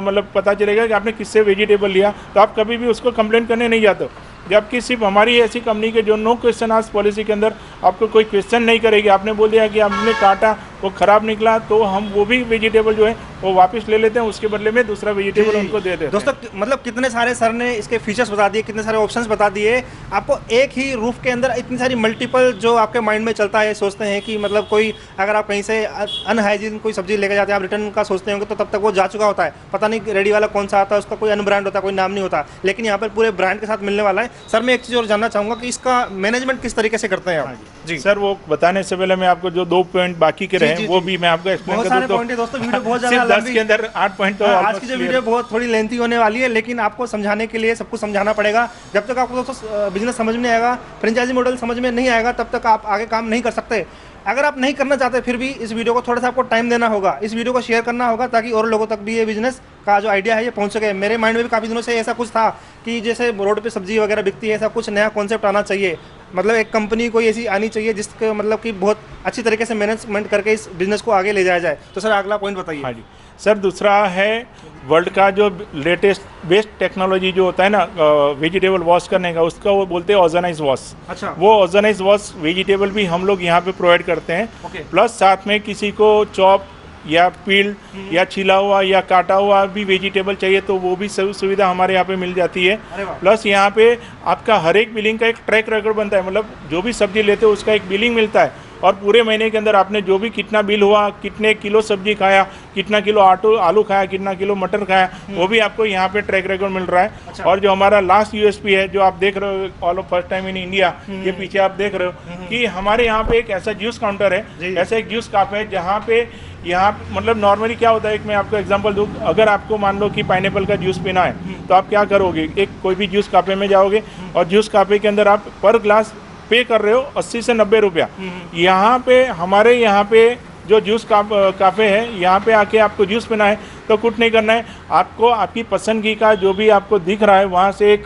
[SPEAKER 2] मतलब पता चलेगा कि आपने किससे वेजिटेबल लिया तो आप कभी भी उसको कंप्लेंट करने नहीं जाते हो। जबकि सिर्फ हमारी ऐसी कंपनी के जो नो क्वेश्चन आस्क पॉलिसी के अंदर आपको कोई क्वेश्चन नहीं करेगी। आपने बोल दिया कि आपने काटा वो ख़राब निकला तो हम वो भी वेजिटेबल जो है वो वापस ले लेते हैं, उसके बदले में दूसरा वेजिटेबल उनको दे देते हैं।
[SPEAKER 1] दोस्तों मतलब कितने सारे सर ने इसके फीचर्स बता दिए, कितने सारे ऑप्शंस बता दिए आपको। एक ही रूफ के अंदर इतनी सारी मल्टीपल जो आपके माइंड में चलता है, सोचते हैं कि मतलब कोई अगर आप कहीं से अनहाइजीन कोई सब्जी लेकर जाते हैं, आप रिटर्न का सोचते होंगे तो तब तक वो जा चुका होता है, पता नहीं रेडी वाला कौन सा आता है, उसका कोई अनब्रांड होता है, कोई नाम नहीं होता। लेकिन यहाँ पर पूरे ब्रांड के साथ मिलने वाला है। सर मैं एक चीज़ और जानना चाहूँगा कि इसका मैनेजमेंट किस तरीके से करते हैं आप?
[SPEAKER 2] जी सर, वो बताने से पहले मैं आपको जो 2 पॉइंट बाकी के रहे वो भी मैं आपको एक्सप्लेन कर दूं। तो
[SPEAKER 1] दोस्तों वीडियो बहुत ज़्यादा
[SPEAKER 2] 10 के अंदर 8 पॉइंट तो
[SPEAKER 1] आज की जो वीडियो बहुत थोड़ी लेंथी होने वाली है, लेकिन आपको समझाने के लिए सब कुछ समझाना पड़ेगा। जब तक आपको दोस्तों बिजनेस समझ में नहीं आएगा, फ्रेंचाइजी मॉडल समझ में नहीं आएगा, तब तक आप आगे काम नहीं कर सकते। अगर आप नहीं करना चाहते फिर भी इस वीडियो को थोड़ा सा आपको टाइम देना होगा, इस वीडियो को शेयर करना होगा ताकि और लोगों तक भी ये बिजनेस का जो आइडिया है ये पहुंच सके। मेरे माइंड में भी काफ़ी दिनों से ऐसा कुछ था कि जैसे रोड पे सब्जी वगैरह बिकती है, ऐसा कुछ नया कॉन्सेप्ट आना चाहिए। मतलब एक कंपनी कोई ऐसी आनी चाहिए जिसके मतलब कि बहुत अच्छी तरीके से मैनेजमेंट करके इस बिजनेस को आगे ले जाया जाए। तो सर अगला पॉइंट बताइए।
[SPEAKER 2] हाँ जी सर, दूसरा है वर्ल्ड का जो लेटेस्ट बेस्ट टेक्नोलॉजी जो होता है ना वेजिटेबल वॉश करने का, उसका वो बोलते हैं ओजोनाइज वॉश।
[SPEAKER 1] अच्छा।
[SPEAKER 2] वो ओजोनाइज वॉश वेजिटेबल भी हम लोग यहाँ पे प्रोवाइड करते हैं।
[SPEAKER 1] ओके।
[SPEAKER 2] प्लस साथ में किसी को चॉप या पील्ड या छिला हुआ या काटा हुआ भी वेजिटेबल चाहिए तो वो भी सुविधा हमारे यहाँ पे मिल जाती है।
[SPEAKER 1] अरे वाह।
[SPEAKER 2] प्लस यहाँ पे आपका हर एक बिलिंग का एक ट्रैक रिकॉर्ड बनता है, मतलब जो भी सब्जी लेते हो उसका एक बिलिंग मिलता है और पूरे महीने के अंदर आपने जो भी कितना बिल हुआ, कितने किलो सब्जी खाया, कितना किलो आलू खाया, कितना किलो मटर खाया, वो भी आपको यहाँ पे ट्रैक रिकॉर्ड मिल रहा है।
[SPEAKER 1] अच्छा।
[SPEAKER 2] और जो हमारा लास्ट यूएसपी है जो आप देख रहे हो all of first time in India, ये पीछे आप देख रहे हो कि हमारे यहाँ पे एक ऐसा जूस काउंटर है, ऐसा एक जूस कप है जहाँ पे यहाँ मतलब नॉर्मली क्या होता है, एक मैं आपको एग्जांपल दूँ, अगर आपको मान लो कि पाइनएप्पल का जूस पीना है तो आप क्या करोगे, एक कोई भी जूस काफे में जाओगे और जूस काफे के अंदर आप पर ग्लास पे कर रहे हो 80 से 90 रुपया। यहाँ पे हमारे यहाँ पे जो जूस काफे है, यहाँ पे आके आपको जूस पीना है तो कुछ नहीं करना है, आपको आपकी पसंद का जो भी आपको दिख रहा है वहाँ से एक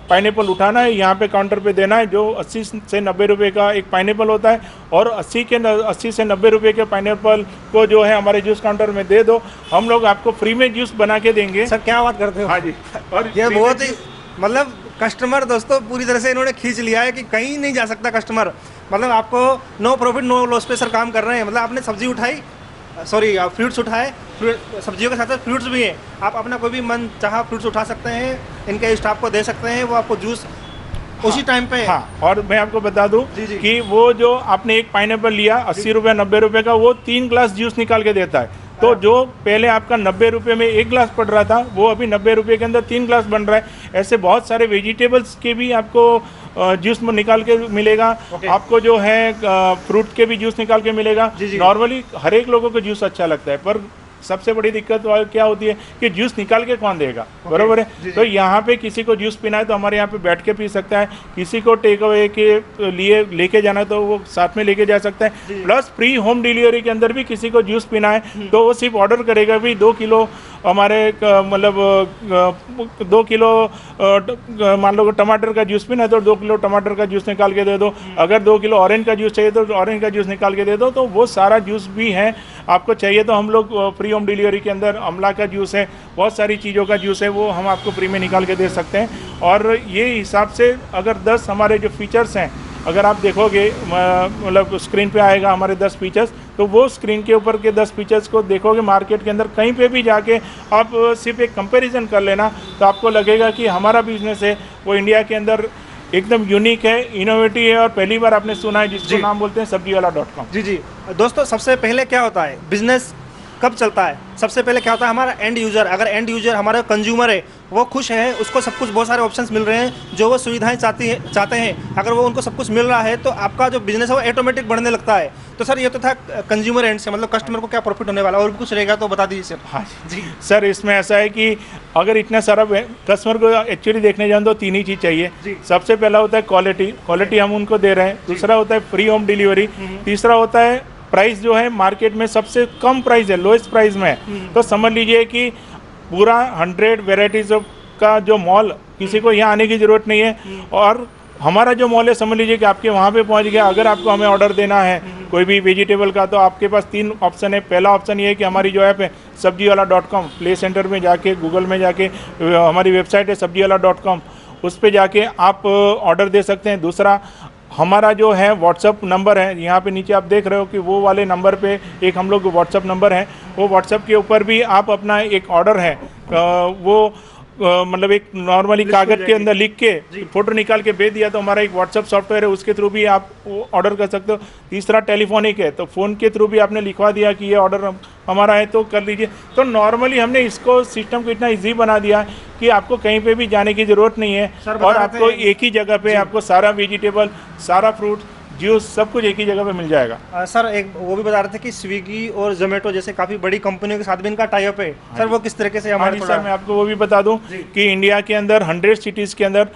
[SPEAKER 2] पाइनएप्पल उठाना है, यहाँ पे काउंटर पे देना है, जो 80 से 90 रुपए का एक पाइनएप्पल होता है और 80 से 90 रुपए के पाइनएप्पल को जो है हमारे जूस काउंटर में दे दो, हम लोग आपको फ्री में जूस बना के देंगे।
[SPEAKER 1] सर क्या बात करते हो।
[SPEAKER 2] हाँ जी। और
[SPEAKER 1] ये बहुत ही मतलब कस्टमर दोस्तों पूरी तरह से इन्होंने खींच लिया है कि कहीं नहीं जा सकता कस्टमर, मतलब आपको नो प्रॉफिट नो लॉस पे सर काम कर रहे हैं। मतलब आपने सब्जी उठाई, सॉरी फ्रूट्स उठाए, सब्जियों के साथ साथ फ्रूट्स भी हैं, आप अपना कोई भी मन चाहा फ्रूट्स उठा सकते हैं, इनके स्टाफ को दे सकते हैं, वो आपको जूस उसी टाइम पे।
[SPEAKER 2] हाँ, और मैं आपको बता दूं
[SPEAKER 1] जी जी।
[SPEAKER 2] कि वो जो आपने एक पाइनएप्पल लिया 80 रुपये 90 रुपये का, वो 3 ग्लास जूस निकाल के देता है। तो जो पहले आपका 90 रुपये में 1 ग्लास पड़ रहा था वो अभी 90 रुपये के अंदर 3 ग्लास बन रहा है। ऐसे बहुत सारे वेजिटेबल्स के भी आपको जूस में निकाल के मिलेगा। आपको जो है फ्रूट के भी जूस निकाल के मिलेगा। नॉर्मली हर एक लोगों को जूस अच्छा लगता है, पर सबसे बड़ी दिक्कत क्या होती है कि जूस निकाल के कौन देगा, बरोबर है। तो यहाँ पे किसी को जूस पीना है तो हमारे यहाँ पे बैठ के पी सकता है, किसी को टेक अवे के लिए लेके जाना है तो वो साथ में लेके जा सकता है। प्लस फ्री होम डिलीवरी के अंदर भी किसी को जूस पीना है तो वो सिर्फ ऑर्डर करेगा भी 2 किलो हमारे मतलब 2 किलो मान लो टमाटर का जूस पीना है तो 2 किलो टमाटर का जूस निकाल के दे दो। अगर 2 किलो ऑरेंज का जूस चाहिए तो ऑरेंज का जूस निकाल के दे दो। तो वो सारा जूस भी है, आपको चाहिए तो हम लोग फ्री होम डिलीवरी के अंदर अमला का जूस है, बहुत सारी चीज़ों का जूस है, वो हम आपको फ्री में निकाल के दे सकते हैं। और ये हिसाब से अगर 10 हमारे जो फीचर्स हैं, अगर आप देखोगे मतलब स्क्रीन पे आएगा हमारे 10 फीचर्स, तो वो स्क्रीन के ऊपर के 10 फीचर्स को देखोगे मार्केट के अंदर कहीं पे भी जाके आप सिर्फ एक कंपैरिजन कर लेना तो आपको लगेगा कि हमारा बिजनेस है वो इंडिया के अंदर एकदम यूनिक है, इनोवेटिव है और पहली बार आपने सुना है जिसको नाम बोलते हैं सब्जीवाला.com।
[SPEAKER 1] जी जी दोस्तों, सबसे पहले क्या होता है बिजनेस कब चलता है, सबसे पहले क्या होता है हमारा एंड यूज़र, अगर एंड यूज़र हमारा कंज्यूमर है वो खुश है, उसको सब कुछ बहुत सारे ऑप्शंस मिल रहे हैं जो वो सुविधाएं चाहते हैं, अगर वो उनको सब कुछ मिल रहा है तो आपका जो बिजनेस है वो ऑटोमेटिक बढ़ने लगता है। तो सर ये तो था कंज्यूमर एंड से, मतलब कस्टमर को क्या प्रॉफिट होने वाला, और भी कुछ रहेगा तो बता दीजिए सर।
[SPEAKER 2] हाँ जी सर, इसमें ऐसा है कि अगर इतना सारा कस्टमर को एक्चुअली देखने जाए तो 3 ही चीज़ चाहिए। सबसे पहला होता है क्वालिटी हम उनको दे रहे हैं, दूसरा होता है फ्री होम डिलीवरी, तीसरा होता है प्राइस जो है मार्केट में सबसे कम प्राइस है, लोएस्ट प्राइस में है। तो समझ लीजिए कि पूरा 100 वेराइटीज का जो मॉल, किसी को यहाँ आने की ज़रूरत नहीं है। और हमारा जो मॉल है समझ लीजिए कि आपके वहाँ पे पहुँच गया। अगर आपको हमें ऑर्डर देना है कोई भी वेजिटेबल का तो आपके पास 3 ऑप्शन है। पहला ऑप्शन ये है कि हमारी जो ऐप है सब्जीवाला.com, प्ले सेंटर में जाके गूगल में जाके हमारी वेबसाइट है सब्जीवाला.com, उस पर जाके आप ऑर्डर दे सकते हैं। दूसरा हमारा जो है व्हाट्सअप नंबर है, यहाँ पे नीचे आप देख रहे हो कि वो वाले नंबर पे एक हम लोग व्हाट्सअप नंबर है, वो व्हाट्सअप के ऊपर भी आप अपना एक ऑर्डर है वो मतलब एक नॉर्मली कागज़ के अंदर लिख के फोटो निकाल के भेज दिया तो हमारा एक व्हाट्सअप सॉफ्टवेयर है, उसके थ्रू भी आप ऑर्डर कर सकते हो। तीसरा टेलीफोनिक है, तो फ़ोन के थ्रू भी आपने लिखवा दिया कि ये ऑर्डर हमारा है तो कर लीजिए। तो नॉर्मली हमने इसको सिस्टम को इतना ईजी बना दिया कि आपको कहीं पे भी जाने की ज़रूरत नहीं है और आपको एक ही जगह पे आपको सारा वेजिटेबल, सारा फ्रूट, जूस सब कुछ एक ही जगह पे मिल जाएगा।
[SPEAKER 1] सर एक वो भी बता रहे थे कि स्विगी और जोमेटो जैसे काफ़ी बड़ी कंपनियों के साथ भी इनका टाई अप है। सर वो किस तरीके से हमारे
[SPEAKER 2] सर मैं आपको वो भी बता दूं कि इंडिया के अंदर 100 सिटीज़ के अंदर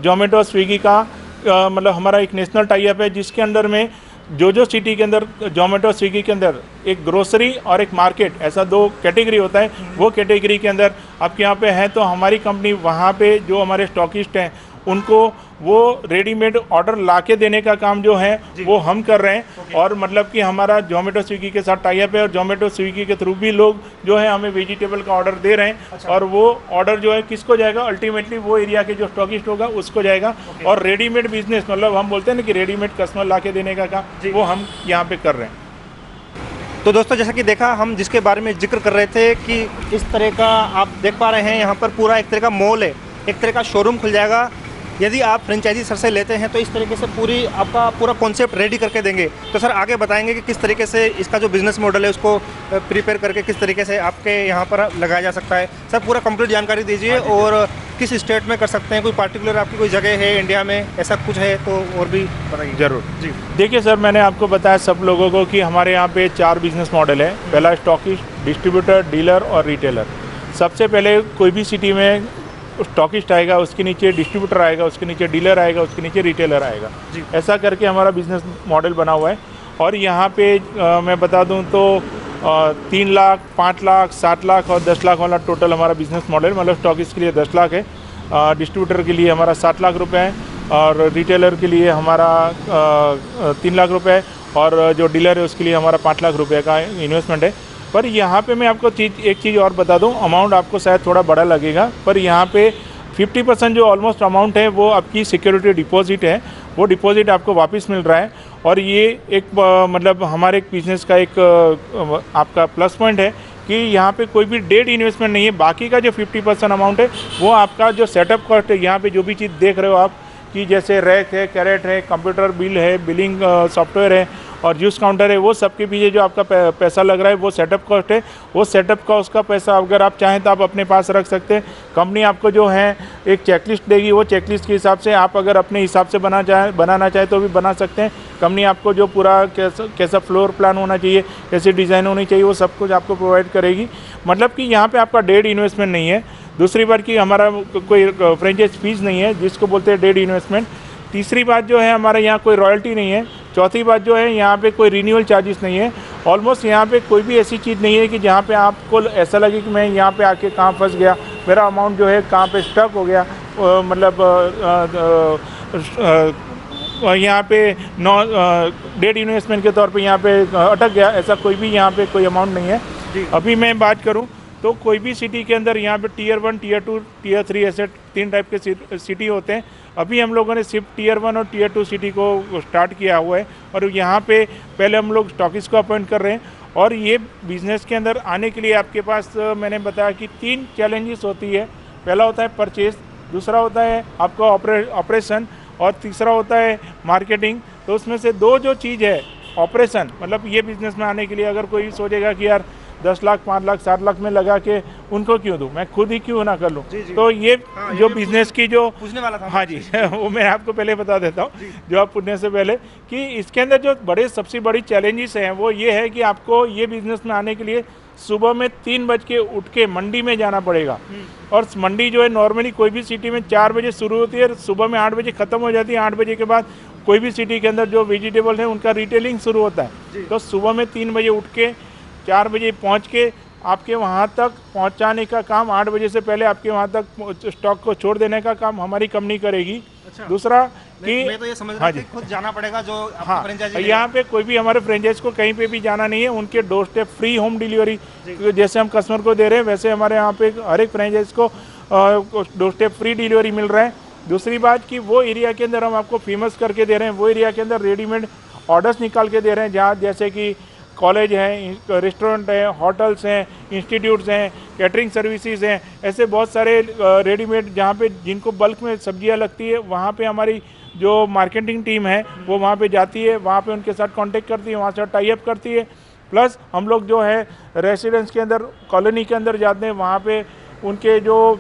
[SPEAKER 2] जोमेटो और स्विगी का मतलब हमारा एक नेशनल टाई अप है, जिसके अंदर में जो सिटी के अंदर जोमेटो स्विगी के अंदर एक ग्रोसरी और एक मार्केट, ऐसा 2 कैटेगरी होता है। वो कैटेगरी के अंदर आपके यहाँ पे है तो हमारी कंपनी वहाँ पे जो हमारे स्टॉकिस्ट हैं उनको वो रेडीमेड ऑर्डर लाके देने का काम जो है वो हम कर रहे हैं। और मतलब कि हमारा जोमेटो स्विगी के साथ टाई अप है और जोमेटो स्विगी के थ्रू भी लोग जो है हमें वेजिटेबल का ऑर्डर दे रहे हैं। और वो ऑर्डर जो है किसको जाएगा, अल्टीमेटली वो एरिया के जो स्टॉकिस्ट होगा उसको जाएगा। और रेडीमेड बिजनेस मतलब हम बोलते हैं ना कि रेडीमेड कस्टमर लाके देने का काम वो हम यहाँ पे कर रहे हैं।
[SPEAKER 1] तो दोस्तों जैसा कि देखा हम जिसके बारे में जिक्र कर रहे थे कि इस तरह का आप देख पा रहे हैं यहाँ पर पूरा एक तरह का मॉल है, एक तरह का शोरूम खुल जाएगा। यदि आप फ्रेंचाइजी सर से लेते हैं तो इस तरीके से पूरी आपका पूरा कॉन्सेप्ट रेडी करके देंगे। तो सर आगे बताएंगे कि किस तरीके से इसका जो बिज़नेस मॉडल है उसको प्रिपेयर करके किस तरीके से आपके यहाँ पर लगाया जा सकता है। सर पूरा कंप्लीट जानकारी दीजिए और किस स्टेट में कर सकते हैं, कोई पार्टिकुलर आपकी कोई जगह है इंडिया में ऐसा कुछ है तो और भी बताइए।
[SPEAKER 2] जरूर
[SPEAKER 1] जी
[SPEAKER 2] देखिए सर, मैंने आपको बताया सब लोगों को कि हमारे यहाँ पे 4 बिजनेस मॉडल है। पहला स्टॉकिस्ट, डिस्ट्रीब्यूटर, डीलर और रिटेलर। सबसे पहले कोई भी सिटी में स्टॉकिस्ट आएगा, उसके नीचे डिस्ट्रीब्यूटर आएगा, उसके नीचे डीलर आएगा, उसके नीचे रिटेलर आएगा। ऐसा करके हमारा बिजनेस मॉडल बना हुआ है। और यहाँ पे मैं बता दूँ तो 3 लाख, 5 लाख, 7 लाख और 10 लाख वाला टोटल हमारा बिजनेस मॉडल, मतलब स्टॉकिस्ट के लिए 10 लाख है, डिस्ट्रीब्यूटर के लिए हमारा 7 लाख रुपए है और रिटेलर के लिए हमारा 3 लाख रुपए है और जो डीलर है उसके लिए हमारा 5 लाख रुपए का इन्वेस्टमेंट है। पर यहाँ पे मैं आपको एक चीज़ और बता दूँ, अमाउंट आपको शायद थोड़ा बड़ा लगेगा, पर यहाँ पे 50% जो ऑलमोस्ट अमाउंट है वो आपकी सिक्योरिटी डिपॉजिट है, वो डिपॉजिट आपको वापस मिल रहा है। और ये एक मतलब हमारे एक बिज़नेस का एक आपका प्लस पॉइंट है कि यहाँ पे कोई भी डेड इन्वेस्टमेंट नहीं है। बाकी का जो 50% अमाउंट है वो आपका जो सेटअप कॉस्ट है, यहाँ पे जो भी चीज़ देख रहे हो आप कि जैसे रैक है, कैरेट है, कंप्यूटर बिल है, बिलिंग सॉफ्टवेयर है और जूस काउंटर है, वो सबके पीछे जो आपका पैसा लग रहा है वो सेटअप कॉस्ट है। वो सेटअप कॉस्ट का पैसा अगर आप चाहें तो आप अपने पास रख सकते हैं। कंपनी आपको जो है एक चेकलिस्ट देगी, वो चेकलिस्ट के हिसाब से आप अगर अपने हिसाब से बनाना चाहे तो भी बना सकते हैं। कंपनी आपको जो पूरा कैसा फ्लोर प्लान होना चाहिए, कैसी डिज़ाइन होनी चाहिए, वो सब कुछ आपको प्रोवाइड करेगी। मतलब कि यहाँ पे आपका डेड इन्वेस्टमेंट नहीं है। दूसरी बात कि हमारा कोई फ्रेंचाइज फीस नहीं है जिसको बोलते हैं डेड इन्वेस्टमेंट। तीसरी बात जो है हमारे यहाँ कोई रॉयल्टी नहीं है। चौथी बात जो है यहाँ पे कोई रिन्यूअल चार्जेस नहीं है। ऑलमोस्ट यहाँ पे कोई भी ऐसी चीज़ नहीं है कि जहाँ पे आपको ऐसा लगे कि मैं यहाँ पे आके कहाँ फंस गया, मेरा अमाउंट जो है कहाँ पे स्टक हो गया, मतलब यहाँ पे डेड इन्वेस्टमेंट के तौर पे यहाँ पे अटक गया, ऐसा कोई भी यहाँ पे कोई अमाउंट नहीं है। अभी मैं बात करूँ तो कोई भी सिटी के अंदर यहाँ पे टीयर 1, टीयर 2, टीयर 3 ऐसे 3 टाइप के सिटी होते हैं। अभी हम लोगों ने सिर्फ टीयर 1 और टीयर 2 सिटी को स्टार्ट किया हुआ है और यहाँ पे पहले हम लोग स्टॉकिस्ट को अपॉइंट कर रहे हैं। और ये बिज़नेस के अंदर आने के लिए आपके पास मैंने बताया कि 3 चैलेंजेस होती है। पहला होता है परचेज, दूसरा होता है आपका ऑपरेशन और तीसरा होता है मार्केटिंग। तो उसमें से 2 जो चीज़ है ऑपरेशन, मतलब ये बिज़नेस में आने के लिए अगर कोई सोचेगा कि यार 10 लाख, 5 लाख, 7 लाख में लगा के उनको क्यों दूं, मैं खुद ही क्यों ना कर लूं। तो ये जो बिजनेस की जो पूछने वाला था, हाँ जी वो मैं आपको पहले बता देता हूँ जो आप पूछने से पहले कि इसके अंदर जो सबसे बड़ी चैलेंजेस हैं वो ये है कि आपको ये बिजनेस में आने के लिए सुबह में 3 बज के उठ के मंडी में जाना पड़ेगा। और मंडी जो है नॉर्मली कोई भी सिटी में 4 बजे शुरू होती है, सुबह में 8 बजे ख़त्म हो जाती है। 8 बजे के बाद कोई भी सिटी के अंदर जो वेजिटेबल है उनका रिटेलिंग शुरू होता है। तो सुबह में 3 बजे उठ के 4 बजे पहुंच के आपके वहां तक पहुंचाने का काम, 8 बजे से पहले आपके वहां तक स्टॉक को छोड़ देने का काम हमारी कंपनी करेगी। अच्छा। दूसरा कि मैं तो ये समझ रहा था कि खुद जाना पड़ेगा जो हाँ, यहाँ पे कोई भी हमारे फ्रेंचाइज को कहीं पे भी जाना नहीं है, उनके door step free home delivery जैसे हम कस्टमर को दे रहे हैं वैसे हमारे यहाँ पे हर एक फ्रेंचाइज को डोर स्टेप फ्री डिलीवरी मिल रहा है। दूसरी बात कि वो एरिया के अंदर हम आपको फेमस करके दे रहे हैं, वो एरिया के अंदर रेडीमेड ऑर्डर्स निकाल के दे रहे हैं जहाँ जैसे कि कॉलेज हैं, रेस्टोरेंट हैं, होटल्स हैं, इंस्टीट्यूट्स हैं, कैटरिंग सर्विसेज हैं, ऐसे बहुत सारे रेडीमेड जहाँ पे जिनको बल्क में सब्जियाँ लगती है वहाँ पे हमारी जो मार्केटिंग टीम है वो वहाँ पे जाती है, वहाँ पे उनके साथ कांटेक्ट करती है, वहाँ से टाई अप करती है। प्लस हम लोग जो है रेसिडेंस के अंदर, कॉलोनी के अंदर जाते हैं, वहाँ पे उनके जो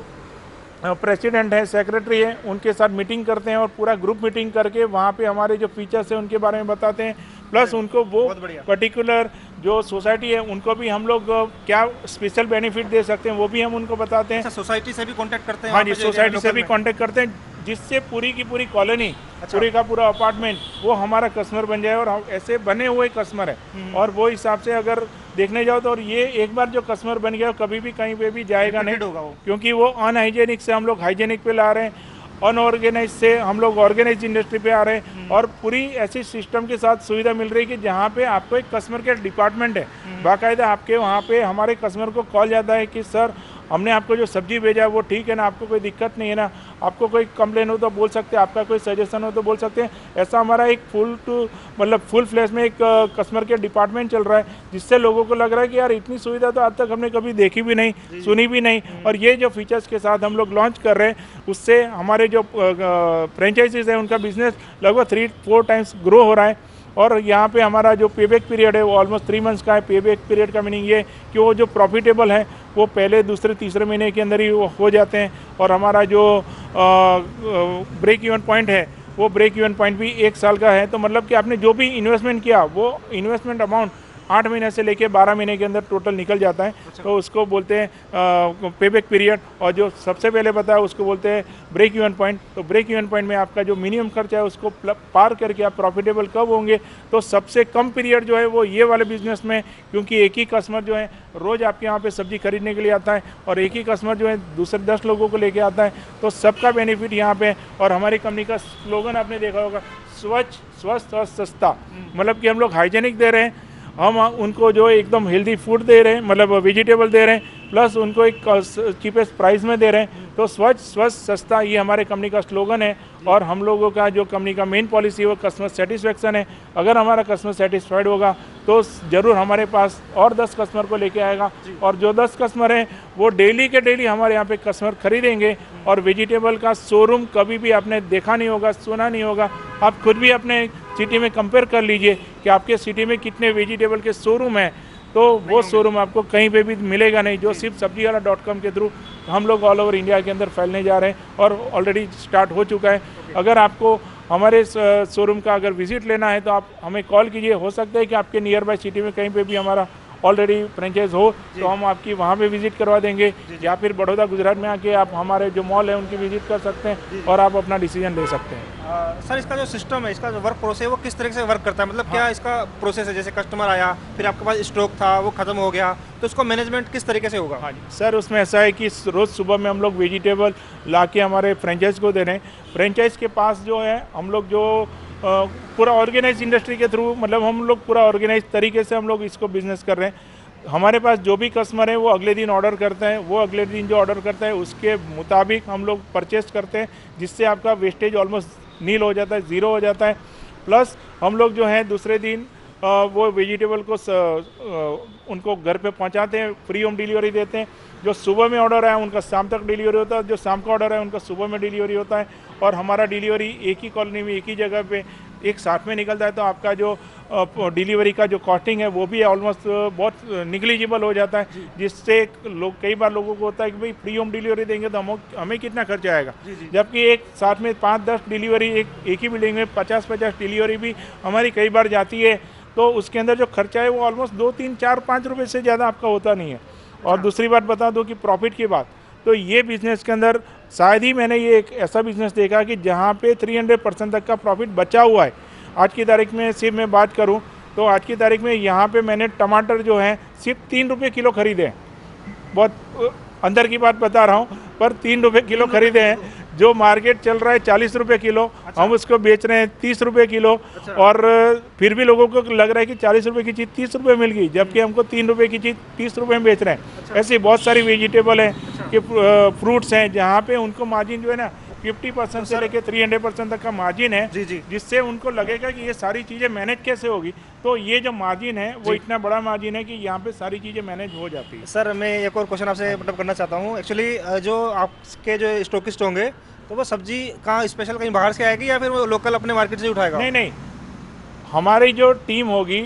[SPEAKER 2] प्रेसिडेंट है, सेक्रेटरी है, उनके साथ मीटिंग करते हैं और पूरा ग्रुप मीटिंग करके वहाँ पे हमारे जो फीचर्स हैं उनके बारे में बताते हैं। प्लस उनको वो पर्टिकुलर जो सोसाइटी है उनको भी हम लोग क्या स्पेशल बेनिफिट दे सकते हैं वो भी हम उनको बताते हैं।
[SPEAKER 1] सोसाइटी से भी कांटेक्ट करते हैं?
[SPEAKER 2] हाँ जी, सोसाइटी से भी कांटेक्ट करते हैं जिससे पूरी की पूरी कॉलोनी, पूरी का पूरा अपार्टमेंट वो हमारा कस्टमर बन जाए। और हम ऐसे बने हुए कस्टमर है और वो हिसाब से अगर देखने जाओ तो और ये एक बार जो कस्टमर बन गया कभी भी कहीं पे भी जाएगा नहीं होगा, क्योंकि वो अनहाइजेनिक से हम लोग हाइजेनिक पे ला रहे हैं। अनऑर्गेनाइज से हम लोग ऑर्गेनाइज इंडस्ट्री पे आ रहे हैं और पूरी ऐसी सिस्टम के साथ सुविधा मिल रही है कि जहाँ पे आपको एक कस्टमर केयर डिपार्टमेंट है, बाकायदा आपके वहाँ पे हमारे कस्टमर को कॉल जाता है कि सर हमने आपको जो सब्जी भेजा है वो ठीक है ना, आपको कोई दिक्कत नहीं है ना, आपको कोई कंप्लेन हो तो बोल सकते हैं, आपका कोई सजेशन हो तो बोल सकते हैं। ऐसा हमारा एक फुल फ्लैश में एक कस्टमर केयर डिपार्टमेंट चल रहा है, जिससे लोगों को लग रहा है कि यार इतनी सुविधा तो आज तक हमने कभी देखी भी नहीं, सुनी भी नहीं। और ये जो फीचर्स के साथ हम लोग लॉन्च कर रहे हैं उससे हमारे जो फ्रेंचाइजीज हैं उनका बिजनेस लगभग 3-4 टाइम्स ग्रो हो रहा है। और यहाँ पे हमारा जो पेबैक पीरियड है वो ऑलमोस्ट 3 मंथ्स का है। पेबैक पीरियड का मीनिंग ये कि वो जो प्रॉफिटेबल है वो पहले दूसरे तीसरे महीने के अंदर ही हो जाते हैं। और हमारा जो ब्रेक इवन पॉइंट है वो ब्रेक इवन पॉइंट भी 1 साल का है। तो मतलब कि आपने जो भी इन्वेस्टमेंट किया वो इन्वेस्टमेंट अमाउंट 8 महीने से लेके 12 महीने के अंदर टोटल निकल जाता है। तो उसको बोलते हैं पेबैक पीरियड। और जो सबसे पहले बताया उसको बोलते हैं ब्रेक इवन पॉइंट। तो ब्रेक इवन पॉइंट में आपका जो मिनिमम खर्चा है उसको पार करके आप प्रॉफिटेबल कब होंगे, तो सबसे कम पीरियड जो है वो ये वाले बिजनेस में, क्योंकि एक ही कस्टमर जो है रोज़ आपके यहाँ पे सब्जी खरीदने के लिए आता है और एक ही कस्टमर जो है दूसरे 10 लोगों को लेके आता है, तो सबका बेनिफिट यहाँ पे। और हमारी कंपनी का स्लोगन आपने देखा होगा, स्वच्छ, स्वस्थ और सस्ता। मतलब कि हम लोग हाइजेनिक दे रहे हैं, हम उनको जो एकदम हेल्दी फूड दे रहे हैं, मतलब वेजिटेबल दे रहे हैं, प्लस उनको एक चीपेस्ट प्राइस में दे रहे हैं। तो स्वच्छ, स्वस्थ, सस्ता ये हमारे कंपनी का स्लोगन है। और हम लोगों का जो कंपनी का मेन पॉलिसी है वो कस्टमर सेटिस्फेक्शन है। अगर हमारा कस्टमर सेटिस्फाइड होगा तो ज़रूर हमारे पास और 10 कस्टमर को लेके आएगा। और जो 10 कस्टमर हैं वो डेली के डेली हमारे यहाँ पे कस्टमर खरीदेंगे। और वेजिटेबल का शोरूम कभी भी आपने देखा नहीं होगा, सुना नहीं होगा। आप खुद भी अपने सिटी में कंपेयर कर लीजिए कि आपके सिटी में कितने वेजिटेबल के शोरूम हैं, तो वो शोरूम आपको कहीं पे भी मिलेगा नहीं, जो सिर्फ सब्जीवाला.com के थ्रू हम लोग ऑल ओवर इंडिया के अंदर फैलने जा रहे हैं और ऑलरेडी स्टार्ट हो चुका है। अगर आपको हमारे शोरूम का अगर विजिट लेना है तो आप हमें कॉल कीजिए। हो सकता है कि आपके नियर बाय सिटी में कहीं पे भी हमारा ऑलरेडी फ्रेंचाइज हो तो हम आपकी वहाँ पे विजिट करवा देंगे, या फिर बड़ौदा गुजरात में आके आप हमारे जो मॉल है उनकी विजिट कर सकते हैं और आप अपना डिसीजन ले सकते हैं।
[SPEAKER 1] सर इसका जो सिस्टम है, इसका जो वर्क प्रोसेस है वो किस तरीके से वर्क करता है, मतलब क्या इसका प्रोसेस है, जैसे कस्टमर आया फिर आपके पास स्टॉक था वो खत्म हो गया तो उसको मैनेजमेंट किस तरीके से होगा?
[SPEAKER 2] हाँ जी सर, उसमें ऐसा है कि रोज़ सुबह में हम लोग वेजिटेबल ला के हमारे फ्रेंचाइज को दे रहे हैं। फ्रेंचाइज के पास जो है हम लोग जो पूरा ऑर्गेनाइज इंडस्ट्री के थ्रू, मतलब हम लोग पूरा ऑर्गेनाइज तरीके से हम लोग इसको बिजनेस कर रहे हैं। हमारे पास जो भी कस्टमर है वो अगले दिन ऑर्डर करते हैं, वो अगले दिन जो ऑर्डर करता है उसके मुताबिक हम लोग परचेस करते हैं, जिससे आपका वेस्टेज ऑलमोस्ट नील हो जाता है, ज़ीरो हो जाता है। प्लस हम लोग जो है दूसरे दिन वो वेजिटेबल को उनको घर पे पहुंचाते हैं, फ्री होम डिलीवरी देते हैं। जो सुबह में ऑर्डर है उनका शाम तक डिलीवरी होता है, जो शाम का ऑर्डर है उनका सुबह में डिलीवरी होता है। और हमारा डिलीवरी एक ही कॉलोनी में एक ही जगह पे एक साथ में निकलता है, तो आपका जो डिलीवरी का जो कॉस्टिंग है वो भी ऑलमोस्ट बहुत निगलिजिबल हो जाता है, जिससे लोग कई बार लोगों को होता है कि भाई फ्री होम डिलीवरी देंगे तो हमें कितना खर्चा आएगा। जबकि एक साथ में 5-10 डिलीवरी एक ही बिल्डिंग में 50-50 डिलीवरी भी हमारी कई बार जाती है, तो उसके अंदर जो खर्चा है वो ऑलमोस्ट 2, 3, 4, 5 रुपये से ज़्यादा आपका होता नहीं है। और दूसरी बात बता दूं कि प्रॉफिट की बात, तो ये बिज़नेस के अंदर शायद ही मैंने ये एक ऐसा बिज़नेस देखा कि जहाँ पे 300% तक का प्रॉफिट बचा हुआ है। आज की तारीख में सिर्फ मैं बात करूं तो आज की तारीख में यहाँ पे मैंने टमाटर जो है सिर्फ 3 रुपये किलो खरीदे हैं। बहुत अंदर की बात बता रहा हूँ, पर 3 रुपये किलो खरीदे हैं। जो मार्केट चल रहा है 40 रुपये किलो, हम उसको बेच रहे हैं 30 रुपये किलो। और फिर भी लोगों को लग रहा है कि 40 रुपये की चीज़ 30 रुपये मिल गई, जबकि हमको 3 रुपये की चीज़ 30 रुपये में बेच रहे हैं। ऐसी बहुत सारी वेजिटेबल हैं कि फ्रूट्स हैं जहाँ पे उनको मार्जिन जो है ना 50% से लेके 300% तक का मार्जिन है, जिससे उनको लगेगा कि ये सारी चीज़ें मैनेज कैसे होगी। तो ये जो मार्जिन है वो इतना बड़ा मार्जिन है कि यहाँ पे सारी चीज़ें मैनेज हो जाती है।
[SPEAKER 1] सर मैं एक और क्वेश्चन आपसे मतलब करना चाहता हूँ। एक्चुअली जो आपके जो स्टॉकिस्ट होंगे तो वो सब्जी कहाँ स्पेशल कहीं बाहर से आएगी या फिर वो लोकल अपने मार्केट से उठाएगा?
[SPEAKER 2] नहीं, हमारी जो टीम होगी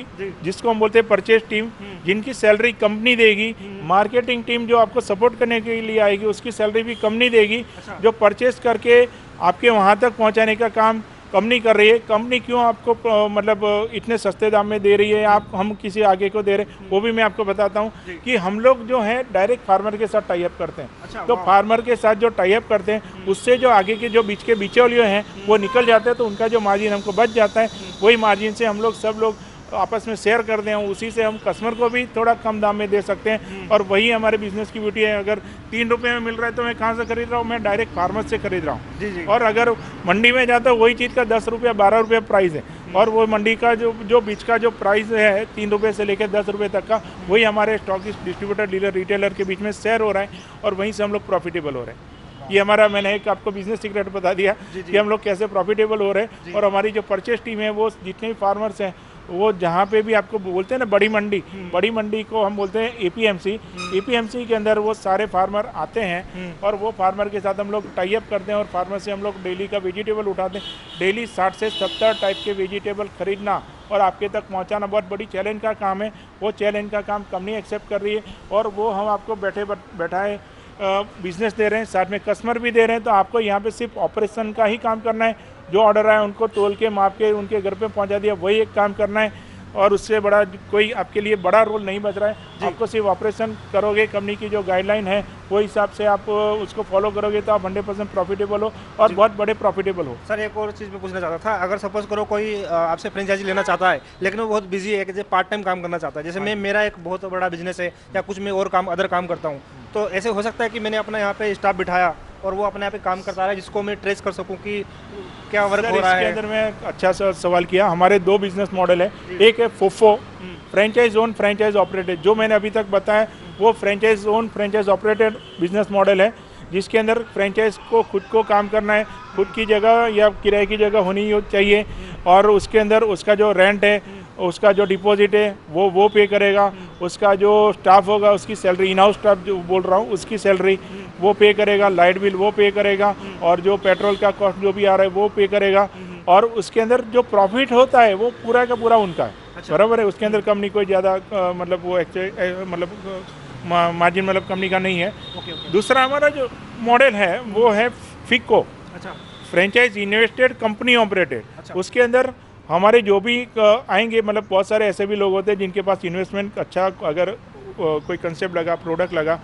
[SPEAKER 2] जिसको हम बोलते हैं परचेज टीम, जिनकी सैलरी कंपनी देगी। मार्केटिंग टीम जो आपको सपोर्ट करने के लिए आएगी उसकी सैलरी भी कंपनी देगी। जो परचेज करके आपके वहाँ तक पहुँचाने का काम कंपनी कर रही है। कंपनी क्यों आपको मतलब इतने सस्ते दाम में दे रही है, हम किसी आगे को दे रहे हैं, वो भी मैं आपको बताता हूँ कि हम लोग जो है डायरेक्ट फार्मर के साथ टाई अप करते हैं। तो फार्मर के साथ जो टाई अप करते हैं उससे जो आगे के जो बीच के बिचौलिए हैं वो निकल जाते हैं, तो उनका जो मार्जिन हमको बच जाता है। वही मार्जिन से हम लोग सब लोग आपस में शेयर कर दें, उसी से हम कस्टमर को भी थोड़ा कम दाम में दे सकते हैं। और वही हमारे बिजनेस की ब्यूटी है। अगर 3 रुपये में मिल रहा है तो मैं कहाँ से खरीद रहा हूँ, मैं डायरेक्ट फार्मर से खरीद रहा हूँ। और अगर मंडी में जाता है वही चीज़ का 10 रुपये 12 रुपये प्राइस है, और वो मंडी का जो बीच का जो प्राइस है 3 रुपये से लेकर 10 रुपये तक का, वही हमारे स्टॉकिस्ट, डिस्ट्रीब्यूटर, डीलर, रिटेलर के बीच में शेयर हो रहा है, और वहीं से हम लोग प्रॉफिटेबल हो रहे हैं। ये हमारा, मैंने एक आपको बिजनेस सीक्रेट बता दिया कि हम लोग कैसे प्रॉफिटेबल हो रहे हैं। और हमारी जो परचेस टीम है वो जितने भी फार्मर्स हैं, वो जहाँ पे भी आपको बोलते हैं ना बड़ी मंडी को हम बोलते हैं एपीएमसी के अंदर वो सारे फार्मर आते हैं, और वो फार्मर के साथ हम लोग टाई अप करते हैं, और फार्मर से हम लोग डेली का वेजिटेबल उठाते हैं। डेली 60 से 70 टाइप के वेजिटेबल खरीदना और आपके तक पहुंचाना बहुत बड़ी चैलेंज का काम है। वो चैलेंज का काम कंपनी एक्सेप्ट कर रही है, और वो हम आपको बैठाए बिजनेस दे रहे हैं, साथ में कस्टमर भी दे रहे हैं। तो आपको यहाँ पे सिर्फ ऑपरेशन का ही काम करना है, जो ऑर्डर आए उनको तोल के माप के उनके घर पे पहुँचा दिया, वही एक काम करना है। और उससे बड़ा कोई आपके लिए बड़ा रोल नहीं बच रहा है। आपको सिर्फ ऑपरेशन करोगे, कंपनी की जो गाइडलाइन है वो हिसाब से आप उसको फॉलो करोगे तो आप 100% प्रॉफिटेबल हो, और बहुत बड़े प्रॉफिटेबल हो।
[SPEAKER 1] सर एक और चीज़ मैं पूछना चाहता था, अगर सपोज करो कोई आपसे फ्रेंचाइजी लेना चाहता है, लेकिन वो बहुत बिजी है कि पार्ट टाइम काम करना चाहता है, जैसे मेरा एक बहुत बड़ा बिजनेस है या कुछ मैं और अदर काम करता हूँ, तो ऐसे हो सकता है कि मैंने अपना यहाँ पे स्टाफ बिठाया और वो अपने यहाँ पे काम करता है, जिसको मैं ट्रेस कर सकूँ कि क्या वर्क हो रहा है।
[SPEAKER 2] इसके अंदर में अच्छा सा सवाल किया। हमारे 2 बिजनेस मॉडल है, एक है फोफो, फ्रेंचाइज ओन फ्रेंचाइज ऑपरेटेड। जो मैंने अभी तक बताया वो franchise own franchise operated business model है, जिसके अंदर फ्रेंचाइज को खुद को काम करना है, खुद की जगह या किराए की जगह होनी चाहिए, और उसके अंदर उसका जो रेंट है, उसका जो डिपॉजिट है वो पे करेगा, उसका जो स्टाफ होगा उसकी सैलरी, इन हाउस स्टाफ जो बोल रहा हूँ उसकी सैलरी वो पे करेगा, लाइट बिल वो पे करेगा, और जो पेट्रोल का कॉस्ट जो भी आ रहा है वो पे करेगा। और उसके अंदर जो प्रॉफिट होता है वो पूरा का पूरा उनका है। बराबर है। उसके अंदर कंपनी कोई ज़्यादा मतलब वो मतलब मार्जिन मतलब कंपनी का नहीं है। दूसरा हमारा जो मॉडल है वो है Fico, franchise invested company operated. उसके अंदर हमारे जो भी आएंगे, मतलब बहुत सारे ऐसे भी लोग होते हैं जिनके पास इन्वेस्टमेंट अच्छा, अगर कोई कंसेप्ट लगा, प्रोडक्ट लगा,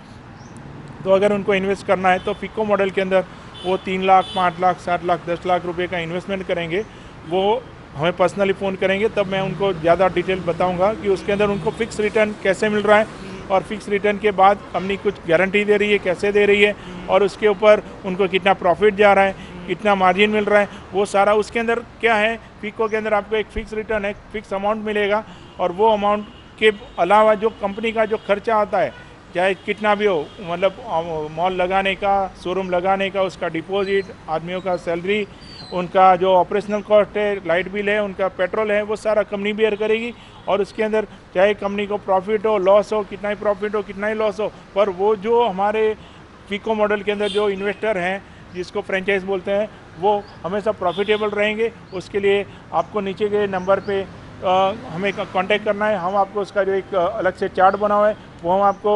[SPEAKER 2] तो अगर उनको इन्वेस्ट करना है तो फिको मॉडल के अंदर वो 3 लाख, 5 लाख, 7 लाख, 10 लाख रुपए का इन्वेस्टमेंट करेंगे। वो हमें पर्सनली फ़ोन करेंगे, तब मैं उनको ज़्यादा डिटेल बताऊंगा कि उसके अंदर उनको फिक्स रिटर्न कैसे मिल रहा है, और फिक्स रिटर्न के बाद कंपनी कुछ गारंटी दे रही है, कैसे दे रही है, और उसके ऊपर उनको कितना प्रॉफिट जा रहा है, कितना मार्जिन मिल रहा है, वो सारा उसके अंदर क्या है। फिको के अंदर आपको एक फिक्स रिटर्न है, फिक्स अमाउंट मिलेगा, और वो अमाउंट के अलावा जो कंपनी का जो खर्चा आता है, चाहे कितना भी हो, मतलब मॉल लगाने का, शोरूम लगाने का, उसका डिपॉजिट, आदमियों का सैलरी, उनका जो ऑपरेशनल कॉस्ट है, लाइट बिल है, उनका पेट्रोल है, वो सारा कंपनी बेयर करेगी। और उसके अंदर चाहे कंपनी को प्रॉफिट हो, लॉस हो, कितना ही प्रॉफिट हो, कितना ही लॉस हो, पर वो जो हमारे फिको मॉडल के अंदर जो इन्वेस्टर हैं, जिसको फ्रेंचाइज बोलते हैं, वो हमेशा प्रॉफिटेबल रहेंगे। उसके लिए आपको नीचे के नंबर पे हमें कांटेक्ट करना है। हम आपको उसका जो एक अलग से चार्ट बना हुआ है वो हम आपको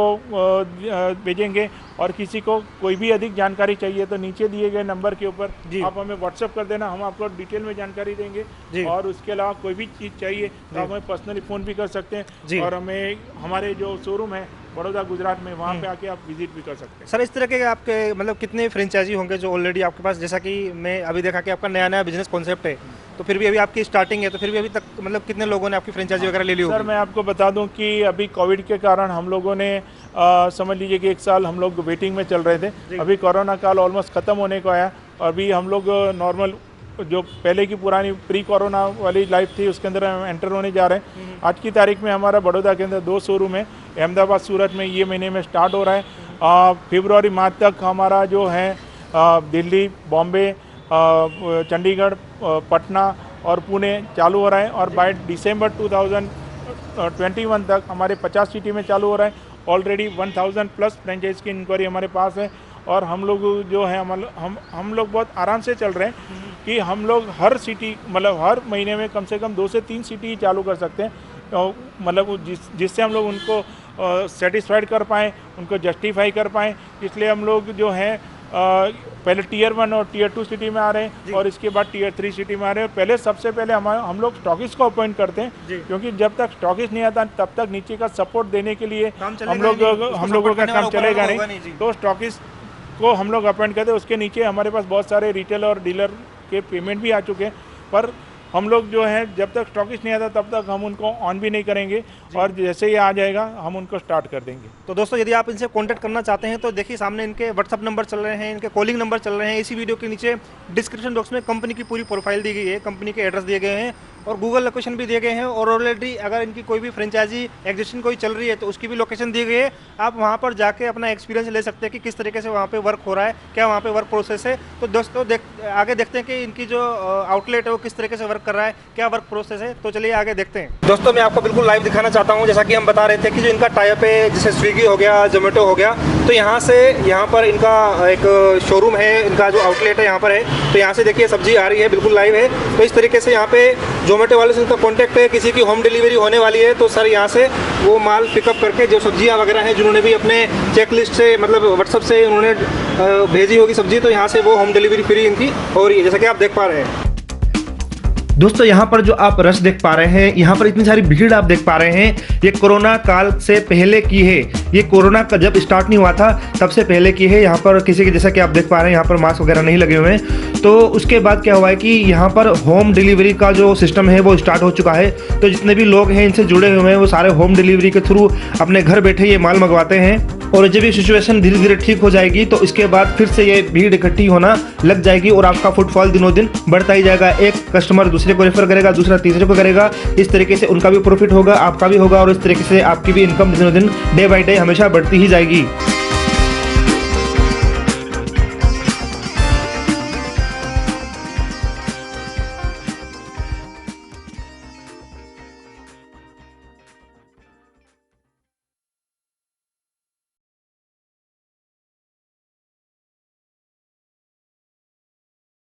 [SPEAKER 2] भेजेंगे। और किसी को कोई भी अधिक जानकारी चाहिए तो नीचे दिए गए नंबर के ऊपर आप हमें व्हाट्सअप कर देना, हम आपको डिटेल में जानकारी देंगे। और उसके अलावा कोई भी चीज़ चाहिए तो आप हमें पर्सनली फ़ोन भी कर सकते हैं, और हमें हमारे जो शोरूम है बड़ौदा गुजरात में, वहाँ पे आके आप विजिट भी कर सकते हैं।
[SPEAKER 1] सर इस तरह के आपके मतलब कितने फ्रेंचाइजी होंगे जो ऑलरेडी आपके पास, जैसा कि मैं अभी देखा कि आपका नया बिजनेस कॉन्सेप्ट है, तो फिर भी अभी आपकी स्टार्टिंग है, तो फिर भी अभी तक मतलब कितने लोगों ने आपकी फ्रेंचाइजी वगैरह ले ली होगी?
[SPEAKER 2] सर मैं आपको बता दूं कि अभी कोविड के कारण हम लोगों ने समझ लीजिए कि 1 साल हम लोग वेटिंग में चल रहे थे। अभी कोरोना काल ऑलमोस्ट ख़त्म होने को आया, और अभी हम लोग नॉर्मल जो पहले की पुरानी प्री कोरोना वाली लाइफ थी उसके अंदर हम एंटर होने जा रहे हैं। आज की तारीख में हमारा बड़ौदा के अंदर 2 शोरूम है, अहमदाबाद, सूरत में ये महीने में स्टार्ट हो रहा है। फरवरी मार्च तक हमारा जो है दिल्ली, बॉम्बे, चंडीगढ़, पटना और पुणे चालू हो रहा है, और बाय दिसंबर 2021 तक हमारे 50 सिटी में चालू हो रहा है। ऑलरेडी 1000 प्लस फ्रेंचाइज की इंक्वायरी हमारे पास है, और हम लोग जो है हम लोग बहुत आराम से चल रहे हैं कि हम लोग हर सिटी, मतलब हर महीने में कम से कम 2 से 3 सिटी ही चालू कर सकते हैं, मतलब जिससे हम लोग उनको सेटिस्फाइड कर पाएँ, उनको जस्टिफाई कर पाएँ। इसलिए हम लोग जो है पहले टियर 1 और टियर 2 सिटी में आ रहे हैं, और इसके बाद टियर 3 सिटी में आ रहे हैं। पहले सबसे पहले हम लोग स्टॉकिस्ट को अपॉइंट करते हैं, क्योंकि जब तक स्टॉकिस्ट नहीं आता तब तक नीचे का सपोर्ट देने के लिए हम लोगों का काम चलेगा नहीं। तो स्टॉकिस्ट को हम लोग अपॉइंट करते हैं। उसके नीचे हमारे पास बहुत सारे रिटेल और डीलर के पेमेंट भी आ चुके हैं, पर हम लोग जो है जब तक स्टॉकिस्ट नहीं आता तब तक हम उनको ऑन भी नहीं करेंगे, और जैसे ही आ जाएगा हम उनको स्टार्ट कर देंगे।
[SPEAKER 1] तो दोस्तों यदि आप इनसे कांटेक्ट करना चाहते हैं तो देखिए सामने इनके व्हाट्सअप नंबर चल रहे हैं, इनके कॉलिंग नंबर चल रहे हैं। इसी वीडियो के नीचे डिस्क्रिप्शन बॉक्स में कंपनी की पूरी प्रोफाइल दी गई है, कंपनी के एड्रेस दिए गए हैं और गूगल लोकेशन भी दिए गए हैं। और ऑलरेडी अगर इनकी कोई भी फ्रेंचाइजी एग्जिस्टिंग कोई चल रही है तो उसकी भी लोकेशन दी गई है। आप वहाँ पर जाके अपना एक्सपीरियंस ले सकते हैं कि किस तरीके से वहाँ पे वर्क हो रहा है, क्या वहाँ पे वर्क प्रोसेस है। तो दोस्तों आगे देखते हैं कि इनकी जो आउटलेट है वो किस तरीके से वर्क कर रहा है, क्या वर्क प्रोसेस है। तो चलिए आगे देखते हैं। दोस्तों मैं आपको बिल्कुल लाइव दिखाना चाहता हूँ, जैसा कि हम बता रहे थे कि जो इनका टाइप है जैसे स्विगी हो गया, जोमेटो हो गया, तो यहाँ पर इनका एक शोरूम है, इनका जो आउटलेट है यहाँ पर है। तो यहाँ से देखिए सब्जी आ रही है, बिल्कुल लाइव है। तो इस तरीके से यहाँ पे जोमेटो वाले से इनका कॉन्टैक्ट है, किसी की होम डिलीवरी होने वाली है तो सर यहाँ से वो माल पिकअप करके जो सब्जियाँ वगैरह हैं जिन्होंने भी अपने चेकलिस्ट से मतलब व्हाट्सअप से उन्होंने भेजी होगी सब्जी, तो यहाँ से वो होम डिलीवरी फ्री इनकी हो रही है, जैसा कि आप देख पा रहे हैं। दोस्तों यहाँ पर जो आप रश देख पा रहे हैं, यहाँ पर इतनी सारी भीड़ आप देख पा रहे हैं, ये कोरोना काल से पहले की है। ये कोरोना का जब स्टार्ट नहीं हुआ था तब से पहले की है। यहाँ पर किसी के जैसा कि आप देख पा रहे हैं यहाँ पर मास्क वगैरह नहीं लगे हुए हैं। तो उसके बाद क्या हुआ है कि यहाँ पर होम डिलीवरी का जो सिस्टम है वो स्टार्ट हो चुका है। तो जितने भी लोग हैं इनसे जुड़े हुए हैं वो सारे होम डिलीवरी के थ्रू अपने घर बैठे ये माल मंगवाते हैं। और जब ये सिचुएशन धीरे धीरे ठीक हो जाएगी तो इसके बाद फिर से ये भीड़ इकट्ठी होना लग जाएगी और आपका फुटफॉल दिनों दिन बढ़ता ही जाएगा। एक कस्टमर दूसरे को रेफर करेगा, दूसरा तीसरे को करेगा, इस तरीके से उनका भी प्रॉफिट होगा, आपका भी होगा और इस तरीके से आपकी भी इनकम दिनों दिन डे बाय डे हमेशा बढ़ती ही जाएगी।